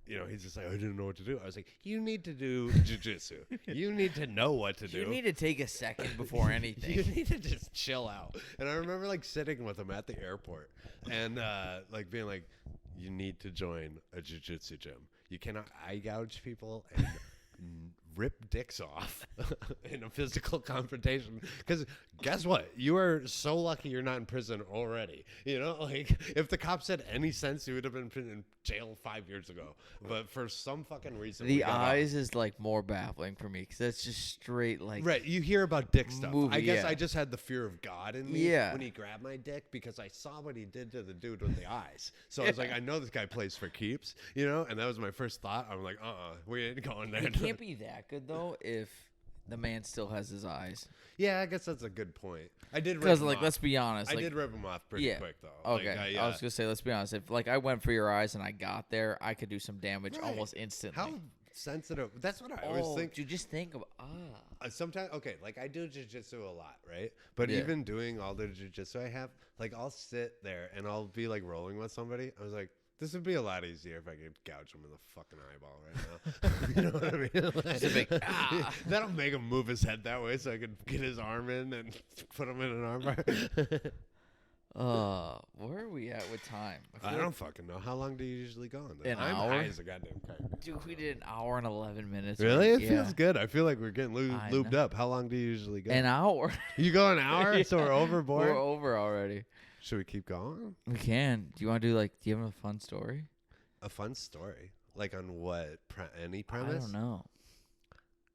you know, he's just like, I didn't know what to do. I was like, you need to do jiu-jitsu. You need to know what to do. You need to take a second before anything. You need to just chill out. And I remember, like, sitting with him at the airport and, like, being like, you need to join a jiu-jitsu gym. You cannot eye gouge people and rip dicks off in a physical confrontation, because guess what, you are so lucky you're not in prison already. You know, like, if the cops had any sense, you would have been in jail 5 years ago, but for some fucking reason the eyes is like more baffling for me, because that's just straight, like, right, you hear about dick stuff. Movie, I guess I just had the fear of God in me when he grabbed my dick, because I saw what he did to the dude with the eyes. So I was like, I know this guy plays for keeps, you know, and that was my first thought. I'm like, we ain't going there. It can't be that good though if the man still has his eyes. Yeah, I guess that's a good point. I did, because, like, let's be honest, I did rip him off pretty quick though. Okay, like, I was gonna say, let's be honest. If, like, I went for your eyes and I got there, I could do some damage almost instantly. How sensitive? That's what I always think. You just think of sometimes, okay, like, I do jiu-jitsu a lot, right? But even doing all the jiu-jitsu I have, like, I'll sit there and I'll be like rolling with somebody. I was like, this would be a lot easier if I could gouge him in the fucking eyeball right now. You know what I mean? Like, just a big, that'll make him move his head that way so I could get his arm in and put him in an armbar. Where are we at with time? I don't fucking know. How long do you usually go on this? An hour? High as a goddamn kite. Dude, we did an hour and 11 minutes. Really? It feels good. I feel like we're getting lubed up. How long do you usually go? An hour. You go an hour? So we're overboard? We're over already. Should we keep going? We can. Do you want to do, like, do you have a fun story? A fun story? Like, on what? Any premise? I don't know.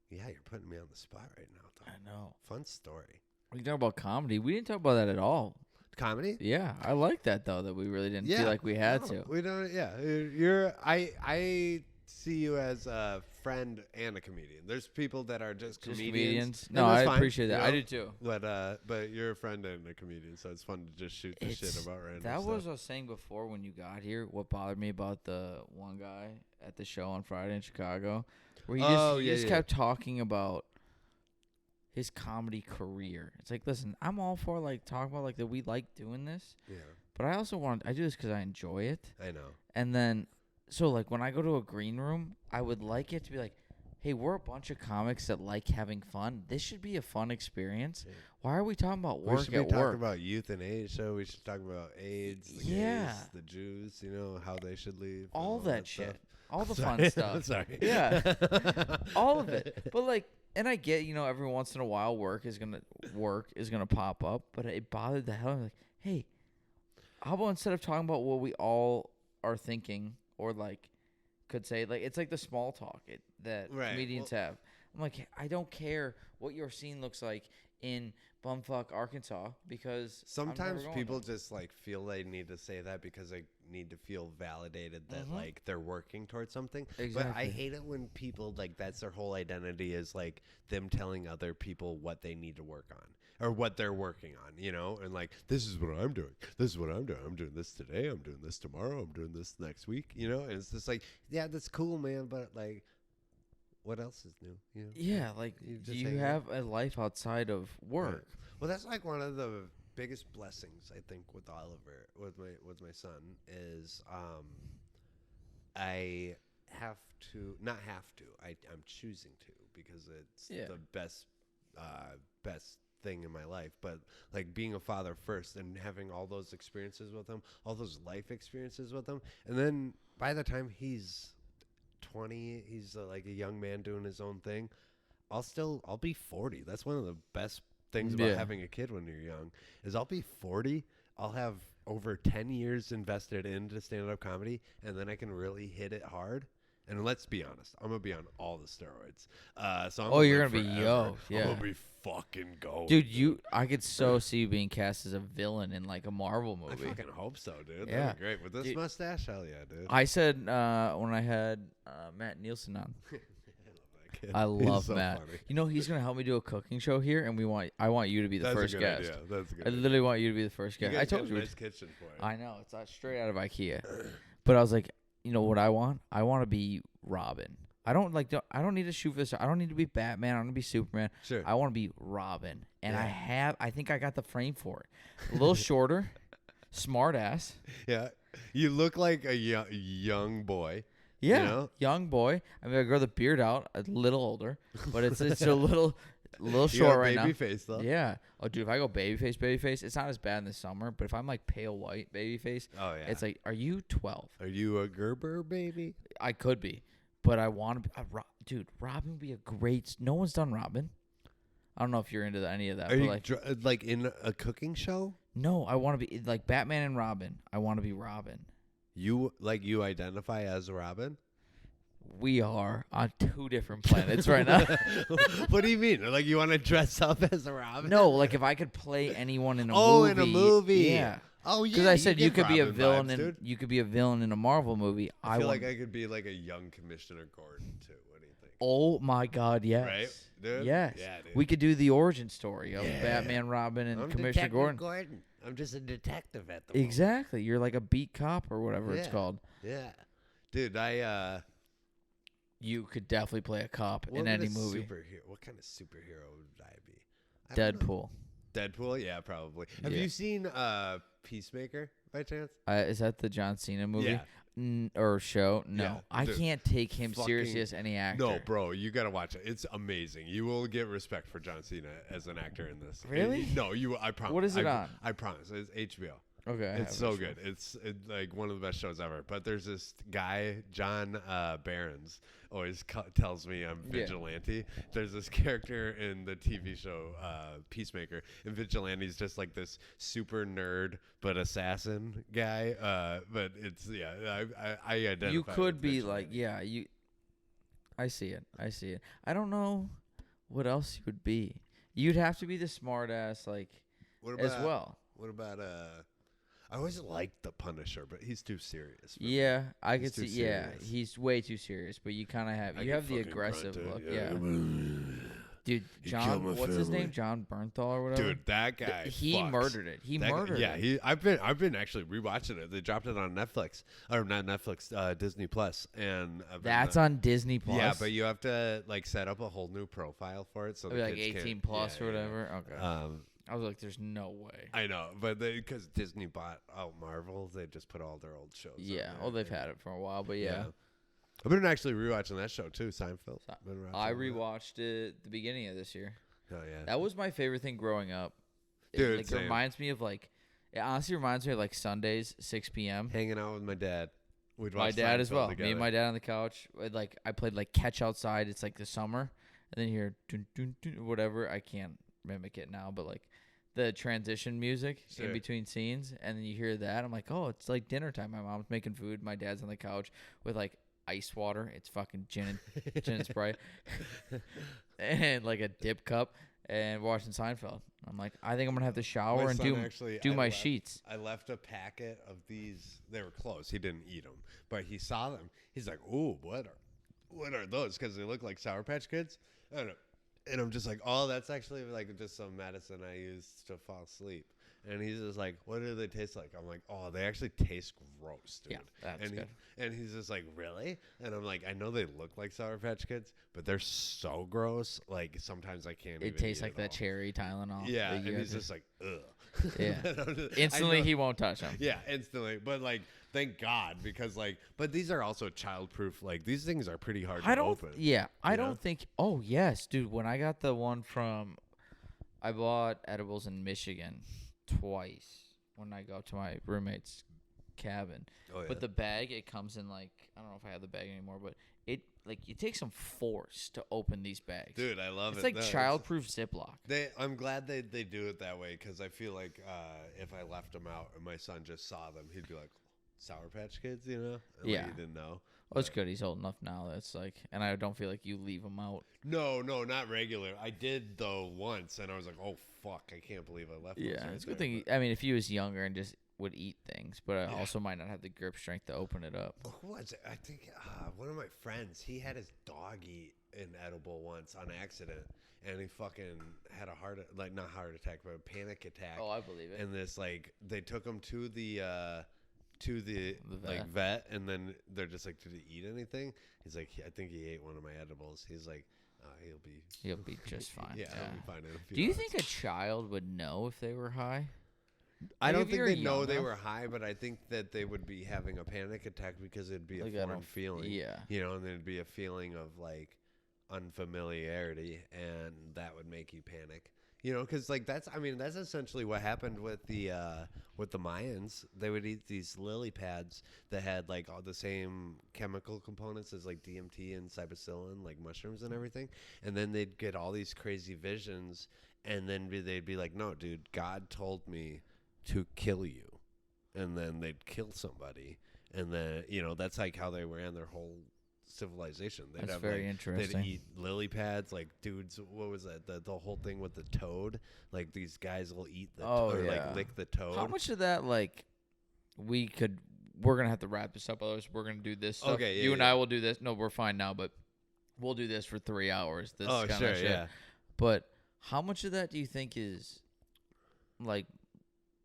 Yeah, you're putting me on the spot right now, though. I know. Fun story. We can talk about comedy. We didn't talk about that at all. Comedy? Yeah, I like that, though, that we really didn't feel like we had to. We don't. Yeah, I see you as a friend and a comedian. There's people that are just comedians. No, I appreciate that. You know? I do too. But you're a friend and a comedian, so it's fun to just shoot the shit about random That stuff. was what I was saying before when you got here. What bothered me about the one guy at the show on Friday in Chicago, where he just kept talking about his comedy career. It's like, listen, I'm all for, like, talking about, like, that we like doing this. Yeah. But I also I do this because I enjoy it. I know. And then, so, like, when I go to a green room, I would like it to be like, hey, we're a bunch of comics that like having fun. This should be a fun experience. Yeah. Why are we talking about work we should be talking about youth and AIDS. So we should talk about AIDS, the gays, the Jews, you know, how they should leave. All that shit. Stuff. All the fun stuff. I'm sorry. Yeah. All of it. But, like, and I get, you know, every once in a while work is gonna pop up, but it bothered the hell out of me. Like, hey, how about instead of talking about what we all are thinking or, like, could say, like, it's like the small talk that comedians have. I'm like, I don't care what your scene looks like in bumfuck Arkansas, because sometimes people just, like, feel they need to say that because they need to feel validated that like they're working towards something. Exactly. But I hate it when people, like, that's their whole identity, is like them telling other people what they need to work on or what they're working on, you know, and like, this is what I'm doing. This is what I'm doing. I'm doing this today. I'm doing this tomorrow. I'm doing this next week, you know, and it's just like, yeah, that's cool, man, but, like, what else is new? You know? Yeah, like, do you have a life outside of work? Right. Well, that's like one of the biggest blessings, I think, with Oliver, with my son, is I have to, not have to, I'm choosing to, because it's the best thing in my life. But, like, being a father first and having all those experiences with him, all those life experiences with him, and then by the time he's 20. He's like a young man doing his own thing. I'll be 40. That's one of the best things about having a kid when you're young is I'll be 40. I'll have over 10 years invested into stand-up comedy, and then I can really hit it hard. And let's be honest, I'm gonna be on all the steroids. So you're gonna be yoked. Yeah, I'm gonna be fucking going, dude. I could so see you being cast as a villain in like a Marvel movie. I fucking hope so, dude. Yeah. That'd be great with this mustache. Hell yeah, dude. I said when I had Matt Nielsen on. I love so Matt. Funny. You know he's gonna help me do a cooking show here, and I want you to be the That's first a good guest. Idea. That's a good I literally want you to be the first guest. I told you. Nice kitchen for it. I know it's straight out of IKEA, but I was like, you know what I want? I want to be Robin. I don't need to shoot for this. I don't need to be Batman. I don't need to be Superman. Sure. I want to be Robin, and I think I got the frame for it. A little shorter, smart ass. Yeah, you look like a young boy. Yeah, you know? young boy. I mean, I grow the beard out a little older, but it's a little short right now. Baby face though. Yeah. Oh, dude, if I go baby face, it's not as bad in the summer. But if I'm like pale white baby face, it's like, are you 12? Are you a Gerber baby? I could be, but I want to be. Dude, Robin would be a great. No one's done Robin. I don't know if you're into any of that. Are but you like in a cooking show? No, I want to be like Batman and Robin. I want to be Robin. You identify as Robin? We are on 2 different planets right now. What do you mean? Like you want to dress up as a Robin? No, like if I could play anyone in a movie. Oh, in a movie. Yeah. Oh, yeah. Because I said you could be a Robin villain vibes, you could be a villain in a Marvel movie. I feel like I could be like a young Commissioner Gordon too. What do you think? Oh my God, yes. Right, dude? Yes. Yeah, dude. We could do the origin story of Batman, Robin, and Commissioner Gordon. I'm just a detective at the moment. Exactly. You're like a beat cop or whatever it's called. Yeah. Dude, You could definitely play a cop in any movie. What kind of superhero would I be? Deadpool. Deadpool? Yeah, probably. Have you seen Peacemaker by chance? Is that the John Cena movie? Yeah. Or show? No. Yeah, I dude, can't take him seriously as any actor. No, bro, you got to watch it. It's amazing. You will get respect for John Cena as an actor in this. Really? I promise. What is it on? I promise. It's HBO. Okay. It's so good. It's like one of the best shows ever. But there's this guy, John Barons, always tells me I'm Vigilante. There's this character in the TV show Peacemaker, and Vigilante's just like this super nerd but assassin guy. But it's I identify. You could with be Vigilante. like I see it. I don't know what else you would be. You'd have to be the smart ass as well. What about I always liked the Punisher, but he's too serious. Yeah, I could too see. Yeah, serious. he's way too serious. But you kind of have the aggressive look. Yeah, dude. John, what's his name? John Bernthal or whatever. Dude, that guy. He murdered it. He murdered it. Yeah, I've been actually rewatching it. They dropped it on Netflix, or not Netflix, Disney Plus, and that's on Disney Plus. Yeah, but you have to set up a whole new profile for it, so the like kids 18 plus or whatever. Yeah. Okay. I was like, "There's no way." I know, but because Disney bought out Marvel, they just put all their old shows. Yeah, well, they've had it for a while, but yeah. I've been actually rewatching that show too, Seinfeld. I rewatched it the beginning of this year. Oh yeah, that was my favorite thing growing up. Dude, it reminds me of it honestly reminds me of Sundays 6 p.m. hanging out with my dad. We'd watch my dad Seinfeld as well. Together. Me and my dad on the couch. I played Catch Outside. It's the summer, and then you hear dun, dun, dun, whatever. I can't mimic it now, but the transition music in between scenes, and then you hear that. I'm like, oh, it's dinner time. My mom's making food. My dad's on the couch with ice water. It's fucking gin and Sprite, and a dip cup, and we're watching Seinfeld. I'm like, I think I'm gonna have to shower and do my sheets. I left a packet of these. They were closed. He didn't eat them, but he saw them. He's like, ooh, what are those? Because they look like Sour Patch Kids. I don't know. And I'm just like, oh, that's actually just some medicine I use to fall asleep. And he's just like, what do they taste like? I'm like, oh, they actually taste gross, dude. Yeah, that's good. And he's just like, really? And I'm like, I know they look like Sour Patch Kids, but they're so gross. Sometimes I can't. It tastes like that cherry Tylenol. Yeah, and he's just like, ugh. Yeah. Instantly, he won't touch them. Yeah, instantly. But thank God, because but these are also childproof. These things are pretty hard to open. Yeah, I don't think. Oh yes, dude. When I got the one I bought edibles in Michigan twice when I go to my roommate's cabin. Oh, yeah. But the bag, it comes in I don't know if I have the bag anymore, but it takes some force to open these bags. Dude, I love it's it. It's like childproof Ziploc. I'm glad they do it that way because I feel like if I left them out and my son just saw them, he'd be like, Sour Patch Kids, you know? And Yeah. Like he didn't know. Well, it's good. He's old enough now. That's like, and I don't feel like you leave him out. No, not regular. I did though once, and I was like, "Oh fuck, I can't believe I left." Yeah, those right it's a good there. thing. I mean, if he was younger and just would eat things, but I also might not have the grip strength to open it up. Who was it? I think one of my friends. He had his dog eat an edible once on accident, and he fucking had a not heart attack, but a panic attack. Oh, I believe it. And this they took him to the vet. like vet, and then they're just like, "Did he eat anything?" He's like, "I think he ate one of my edibles." He's like, He'll be just fine. yeah, he'll be fine in a few Do you hours." think a child would know if they were high? I Like, don't if think you're they know young they enough- were high, but I think that they would be having a panic attack because it'd be a Like, I foreign don't- feeling. yeah. You know, and there'd be a feeling of like unfamiliarity, and that would make you panic. You know, because like that's essentially what happened with the Mayans. They would eat these lily pads that had like all the same chemical components as like DMT and psilocybin, like mushrooms and everything. And then they'd get all these crazy visions, and then they'd be like, "No, dude, God told me to kill you," and then they'd kill somebody, and then that's like how they ran their whole civilization. They'd That's have, very like, interesting. They'd eat lily pads, like dudes. What was that? The whole thing with the toad. Like these guys will eat the or like lick the toad. How much of that like we're gonna have to wrap this up, otherwise we're gonna do this stuff. Okay, yeah, you and yeah. I will do this. No, we're fine now, but we'll do this for 3 hours. This Oh, kind sure, of shit. yeah. But how much of that do you think is like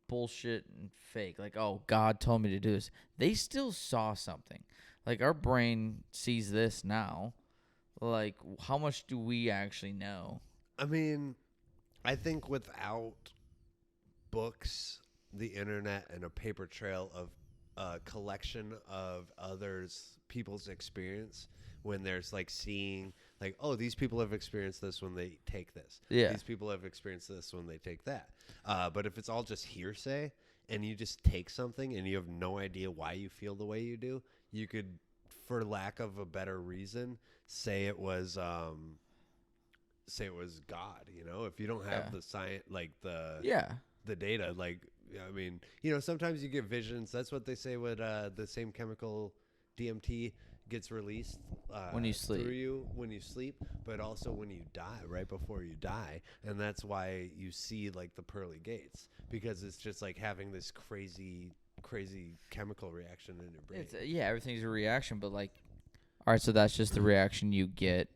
bullshit and fake? Like, oh, God told me to do this. They still saw something. Like, our brain sees this now. Like, how much do we actually know? I mean, I think without books, the internet, and a paper trail of a collection of people's experience, when there's like seeing like, oh, these people have experienced this when they take this. Yeah. These people have experienced this when they take that. But if it's all just hearsay and you just take something and you have no idea why you feel the way you do, you could, for lack of a better reason, say it was God, if you don't have the science, like the data, like, I mean, sometimes you get visions. That's what they say with the same chemical DMT gets released when you sleep. through you when you sleep, but also when you die, right before you die. And that's why you see like the pearly gates, because it's just like having this crazy chemical reaction in your brain. Everything's a reaction, but like, all right, so that's just the reaction you get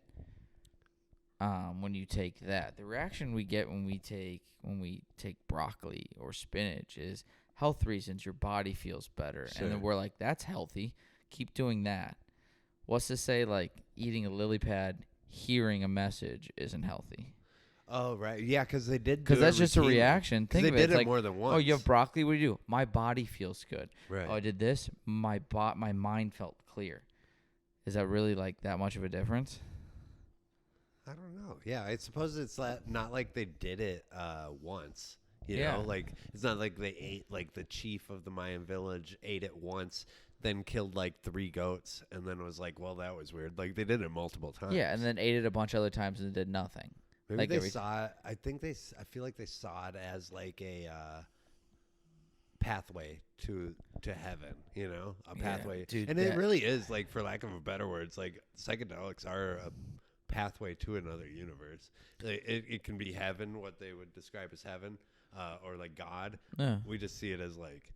when you take that. The reaction we get when we take broccoli or spinach is health reasons. Your body feels better, Sure. and then we're like, that's healthy. Keep doing that. What's to say like eating a lily pad, hearing a message isn't healthy? Oh, right. Yeah, because they did. Because that's just a reaction. Think they of it. did It's it like, more than once. oh, you have broccoli. What do you do? My body feels good. Right. Oh, I did this. My mind felt clear. Is that really like that much of a difference? I don't know. Yeah, I suppose it's not like they did it once. You Yeah. know, like it's not like they ate, like the chief of the Mayan village ate it once, then killed like 3 goats, and then was like, well, that was weird. Like they did it multiple times. Yeah, and then ate it a bunch of other times and did nothing. Maybe like they saw it. I feel like they saw it as like a pathway to heaven, a pathway. dude, and it really is, like, for lack of a better words, like psychedelics are a pathway to another universe. It can be heaven, what they would describe as heaven, or like God. Yeah. We just see it as like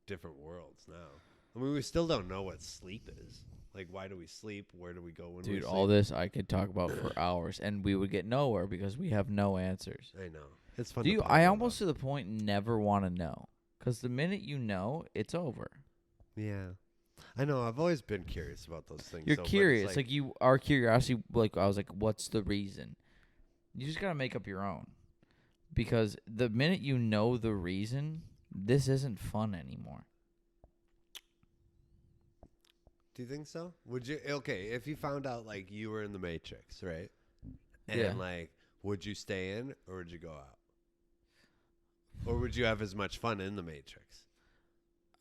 different worlds now. I mean, we still don't know what sleep is. Like, why do we sleep? Where do we go when we sleep? Dude, all this I could talk about for hours, and we would get nowhere because we have no answers. I know. It's fun. I almost to the point never want to know, because the minute you know, it's over. Yeah. I know. I've always been curious about those things. You're but it's curious. Like, you are curiosity. Like, I was like, what's the reason? You just got to make up your own. Because the minute you know the reason, this isn't fun anymore. Do you think so? Would you? Okay, if you found out like you were in the Matrix, right? And Yeah. like, would you stay in or would you go out? Or would you have as much fun in the Matrix,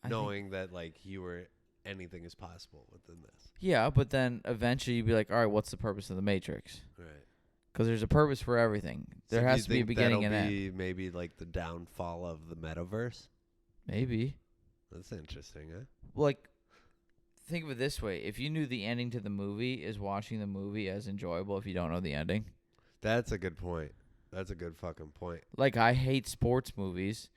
knowing that like you were anything is possible within this. Yeah, but then eventually you'd be like, all right, what's the purpose of the Matrix? Right. Because there's a purpose for everything. There has to be a beginning and end. Maybe like the downfall of the metaverse. Maybe. That's interesting, huh? Like, think of it this way. If you knew the ending to the movie, is watching the movie as enjoyable if you don't know the ending? That's a good point. That's a good fucking point. Like, I hate sports movies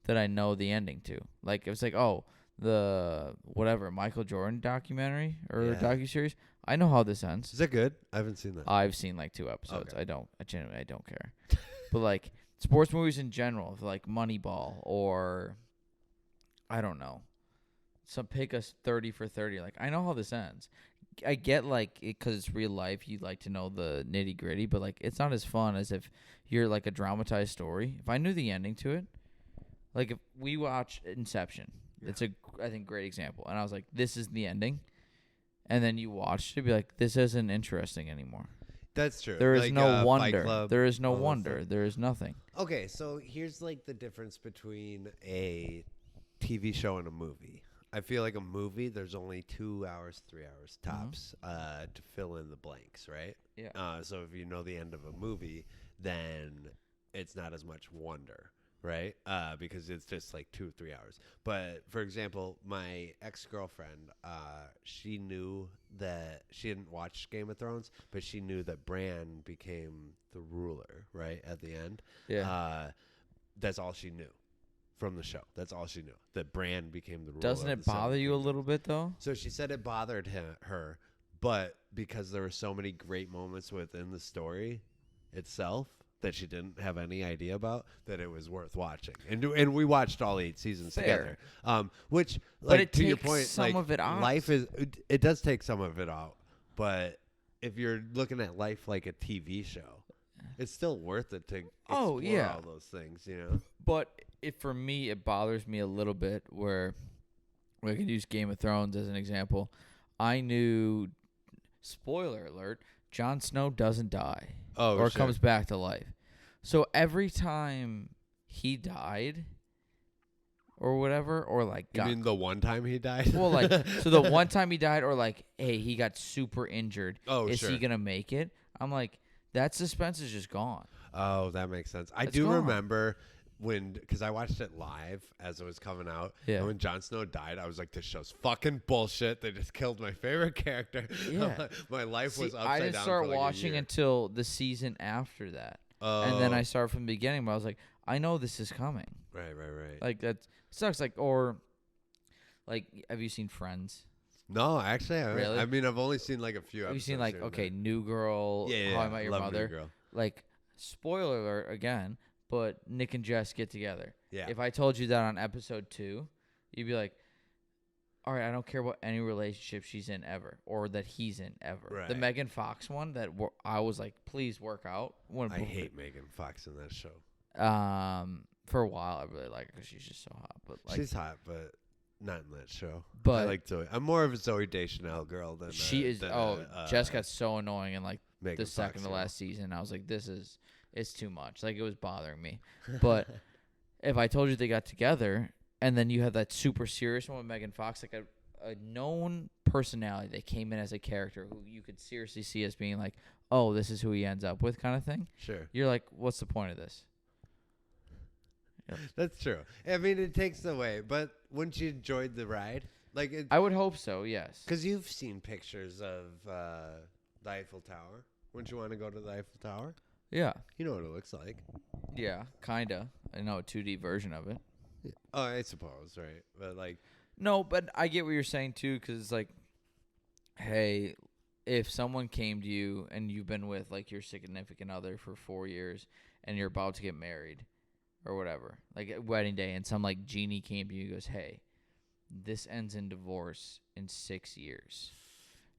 that I know the ending to. Like, it's like, oh, the whatever, Michael Jordan documentary or docuseries. I know how this ends. Is that good? I haven't seen that. I've seen like 2 episodes. Okay. I genuinely don't care. But like sports movies in general, like Moneyball or I don't know. Pick us 30 for 30. Like, I know how this ends. I get like it because it's real life. You like to know the nitty gritty, but like it's not as fun as if you're like a dramatized story. If I knew the ending to it, like if we watch Inception, it's a I think great example. And I was like, this is the ending, and then you watched it, be like, this isn't interesting anymore. That's true. There is like, no wonder. Club, there is no wonder. There is nothing. Okay, so here's like the difference between a TV show and a movie. I feel like a movie, there's only 2 hours, 3 hours tops to fill in the blanks, right? Yeah. So if you know the end of a movie, then it's not as much wonder, right? Because it's just like 2 or 3 hours. But for example, my ex-girlfriend, she knew that she didn't watch Game of Thrones, but she knew that Bran became the ruler, right? At the end. Yeah. That's all she knew. From the show. That's all she knew. That Bran became the ruler. Doesn't it bother you a little bit, though? So she said it bothered her, but because there were so many great moments within the story itself that she didn't have any idea about, that it was worth watching. And we watched all 8 seasons together. Which, like, it to your takes point, some like, of it out. life is, it does take some of it out. But if you're looking at life like a TV show, it's still worth it to explore all those things, you know? But for me, it bothers me a little bit where we could use Game of Thrones as an example. I knew, spoiler alert, Jon Snow doesn't die or comes back to life. So every time he died or whatever, or like you mean the one time he died? Well, like, so the one time he died, or like, hey, he got super injured. Is he going to make it? I'm like, that suspense is just gone. Oh, that makes sense. I It's do gone. remember because I watched it live as it was coming out. Yeah. And when Jon Snow died, I was like, this show's fucking bullshit. They just killed my favorite character. Yeah. My life was upside down. I didn't start for like watching a year. until the season after that. Oh. And then I started from the beginning, but I was like, I know this is coming. Right. Like, that sucks. Like, or, like, have you seen Friends? No, actually, Really? I mean, I've only seen like a few episodes. Have you seen, like, okay, New Girl, How I Met Your Love Mother? New Girl. Like, spoiler alert again, but Nick and Jess get together. Yeah. If I told you that on episode 2, you'd be like, all right, I don't care about any relationship she's in ever, or that he's in ever. Right. The Megan Fox one that I was like, please work out. I hate Megan Fox in that show. For a while, I really like her because she's just so hot. But like, She's hot, but not in that show. But I like Zoe. I'm more of a Zoe Deschanel girl than she is. Jess got so annoying in like Megan the second Fox, to last season. I was like, it's too much. Like, it was bothering me. But if I told you they got together, and then you have that super serious one with Megan Fox, like a known personality that came in as a character who you could seriously see as being like, oh, this is who he ends up with, kind of thing. Sure. You're like, what's the point of this? Yep. That's true. I mean, it takes away, but wouldn't you enjoy the ride? Like, I would hope so, yes. Because you've seen pictures of the Eiffel Tower. Wouldn't you want to go to the Eiffel Tower? Yeah. You know what it looks like. Yeah, kind of. I know a 2D version of it. Yeah. Oh, I suppose, right? But like, no, but I get what you're saying too, because it's like, hey, if someone came to you and you've been with like your significant other for 4 years and you're about to get married or whatever, like at wedding day, and some like genie came to you and goes, hey, this ends in divorce in 6 years.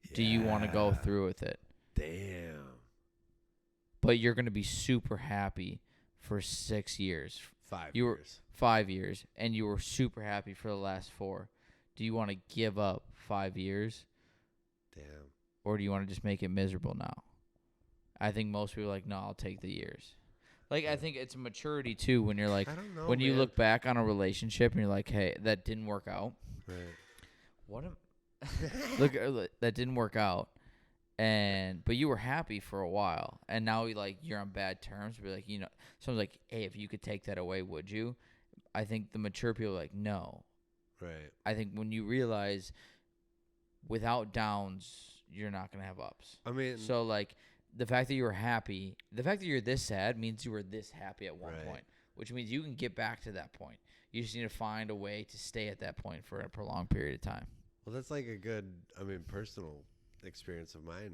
Yeah. Do you want to go through with it? Damn. But you're going to be super happy for 6 years. 5 years. 5 years, and you were super happy for the last 4. Do you want to give up 5 years? Damn. Or do you want to just make it miserable now? I think most people are like, no, I'll take the years. Like, I think it's maturity, too, when you're like, I don't know, when you look back on a relationship and you're like, hey, that didn't work out. Right. What look, that didn't work out. But you were happy for a while, and now you're on bad terms. But someone's like, "Hey, if you could take that away, would you?" I think the mature people are like, "No." Right. I think when you realize without downs, you're not gonna have ups. I mean, so the fact that you were happy, the fact that you're this sad means you were this happy at one point, which means you can get back to that point. You just need to find a way to stay at that point for a prolonged period of time. well, that's like a good, personal experience of mine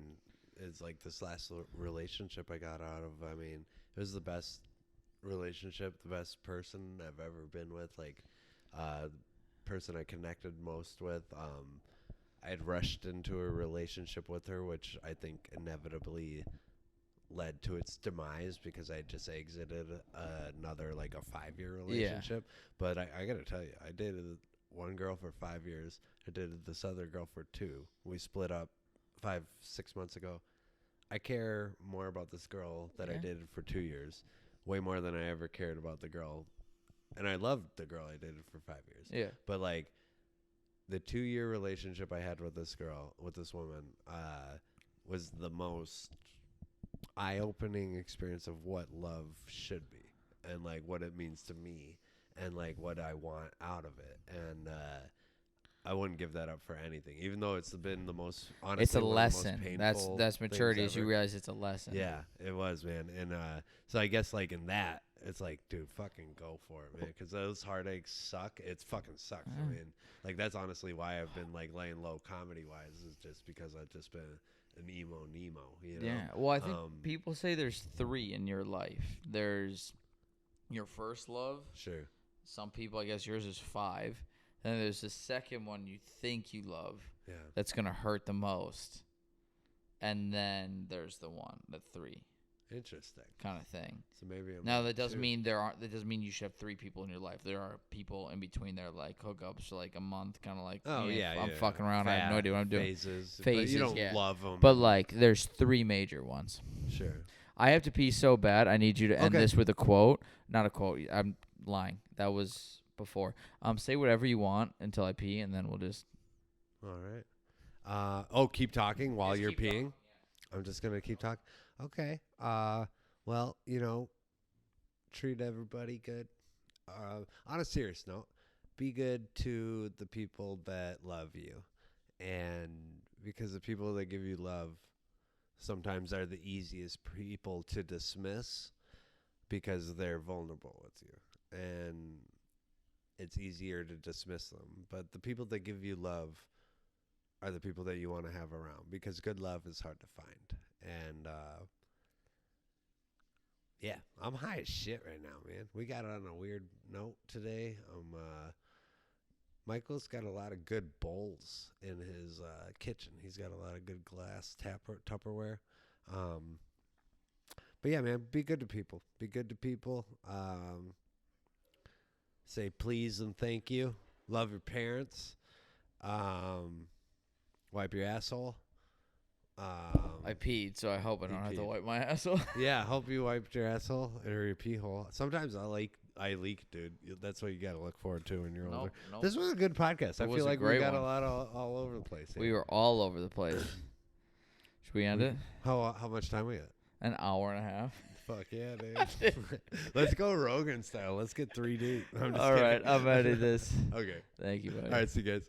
is like this last relationship I got out of. I mean, it was the best relationship, the best person I've ever been with. Person I connected most with. I had rushed into a relationship with her, which I think inevitably led to its demise because I just exited another a 5-year relationship. Yeah. But I gotta tell you, I dated one girl for 5 years. I dated this other girl for 2. We split up 5-6 months ago. I care more about this girl that I dated for 2 years, way more than I ever cared about the girl. And I loved the girl I dated for 5 years. Yeah. But the 2-year relationship I had with this woman, was the most eye-opening experience of what love should be and what it means to me and what I want out of it. And I wouldn't give that up for anything, even though it's been the most honestly. It's a lesson. That's maturity. As you realize it's a lesson. Yeah, it was, man. And so I guess in that, it's dude, fucking go for it, man. Because those heartaches suck. It fucking sucks. I mean, that's honestly why I've been laying low comedy wise, is just because I've just been an emo Nemo. You know? Yeah. Well, I think people say there's 3 in your life. There's your first love. Sure. Some people, I guess yours is 5. Then there's the second one you think you love. Yeah. That's gonna hurt the most. And then there's the 3. Interesting. Kind of thing. So maybe now that doesn't mean that doesn't mean you should have 3 people in your life. There are people in between there hookups for a month, kind of I'm fucking around. I have no idea what I'm doing. Phases. But you don't love them. But there's 3 major ones. Sure. I have to pee so bad. I need you to end this with a quote. Not a quote. I'm lying. That was before. Say whatever you want until I pee, and then we'll just. All right. Keep talking while you're peeing. Talking, yeah. I'm just gonna keep talking. Okay. Well, treat everybody good. On a serious note, be good to the people that love you, and because the people that give you love sometimes are the easiest people to dismiss because they're vulnerable with you, and it's easier to dismiss them. But the people that give you love are the people that you want to have around, because good love is hard to find. And yeah, I'm high as shit right now, man. We got on a weird note today. Michael's got a lot of good bowls in his kitchen. He's got a lot of good glass Tupperware. But yeah, man, be good to people. Be good to people. Say please and thank you. Love your parents. Wipe your asshole. I peed, so I hope I don't have to wipe my asshole. Yeah, I hope you wiped your asshole or your pee hole. Sometimes I leak, dude. That's what you got to look forward to when you're older. Nope. This was a good podcast. I feel like we got a lot all over the place. Yeah. We were all over the place. Should we end it? How much time we got? An hour and a half. Fuck yeah, dude. Let's go Rogan style. Let's get 3D. All right, I'm editing this. Okay. Thank you, buddy. All right, see you guys.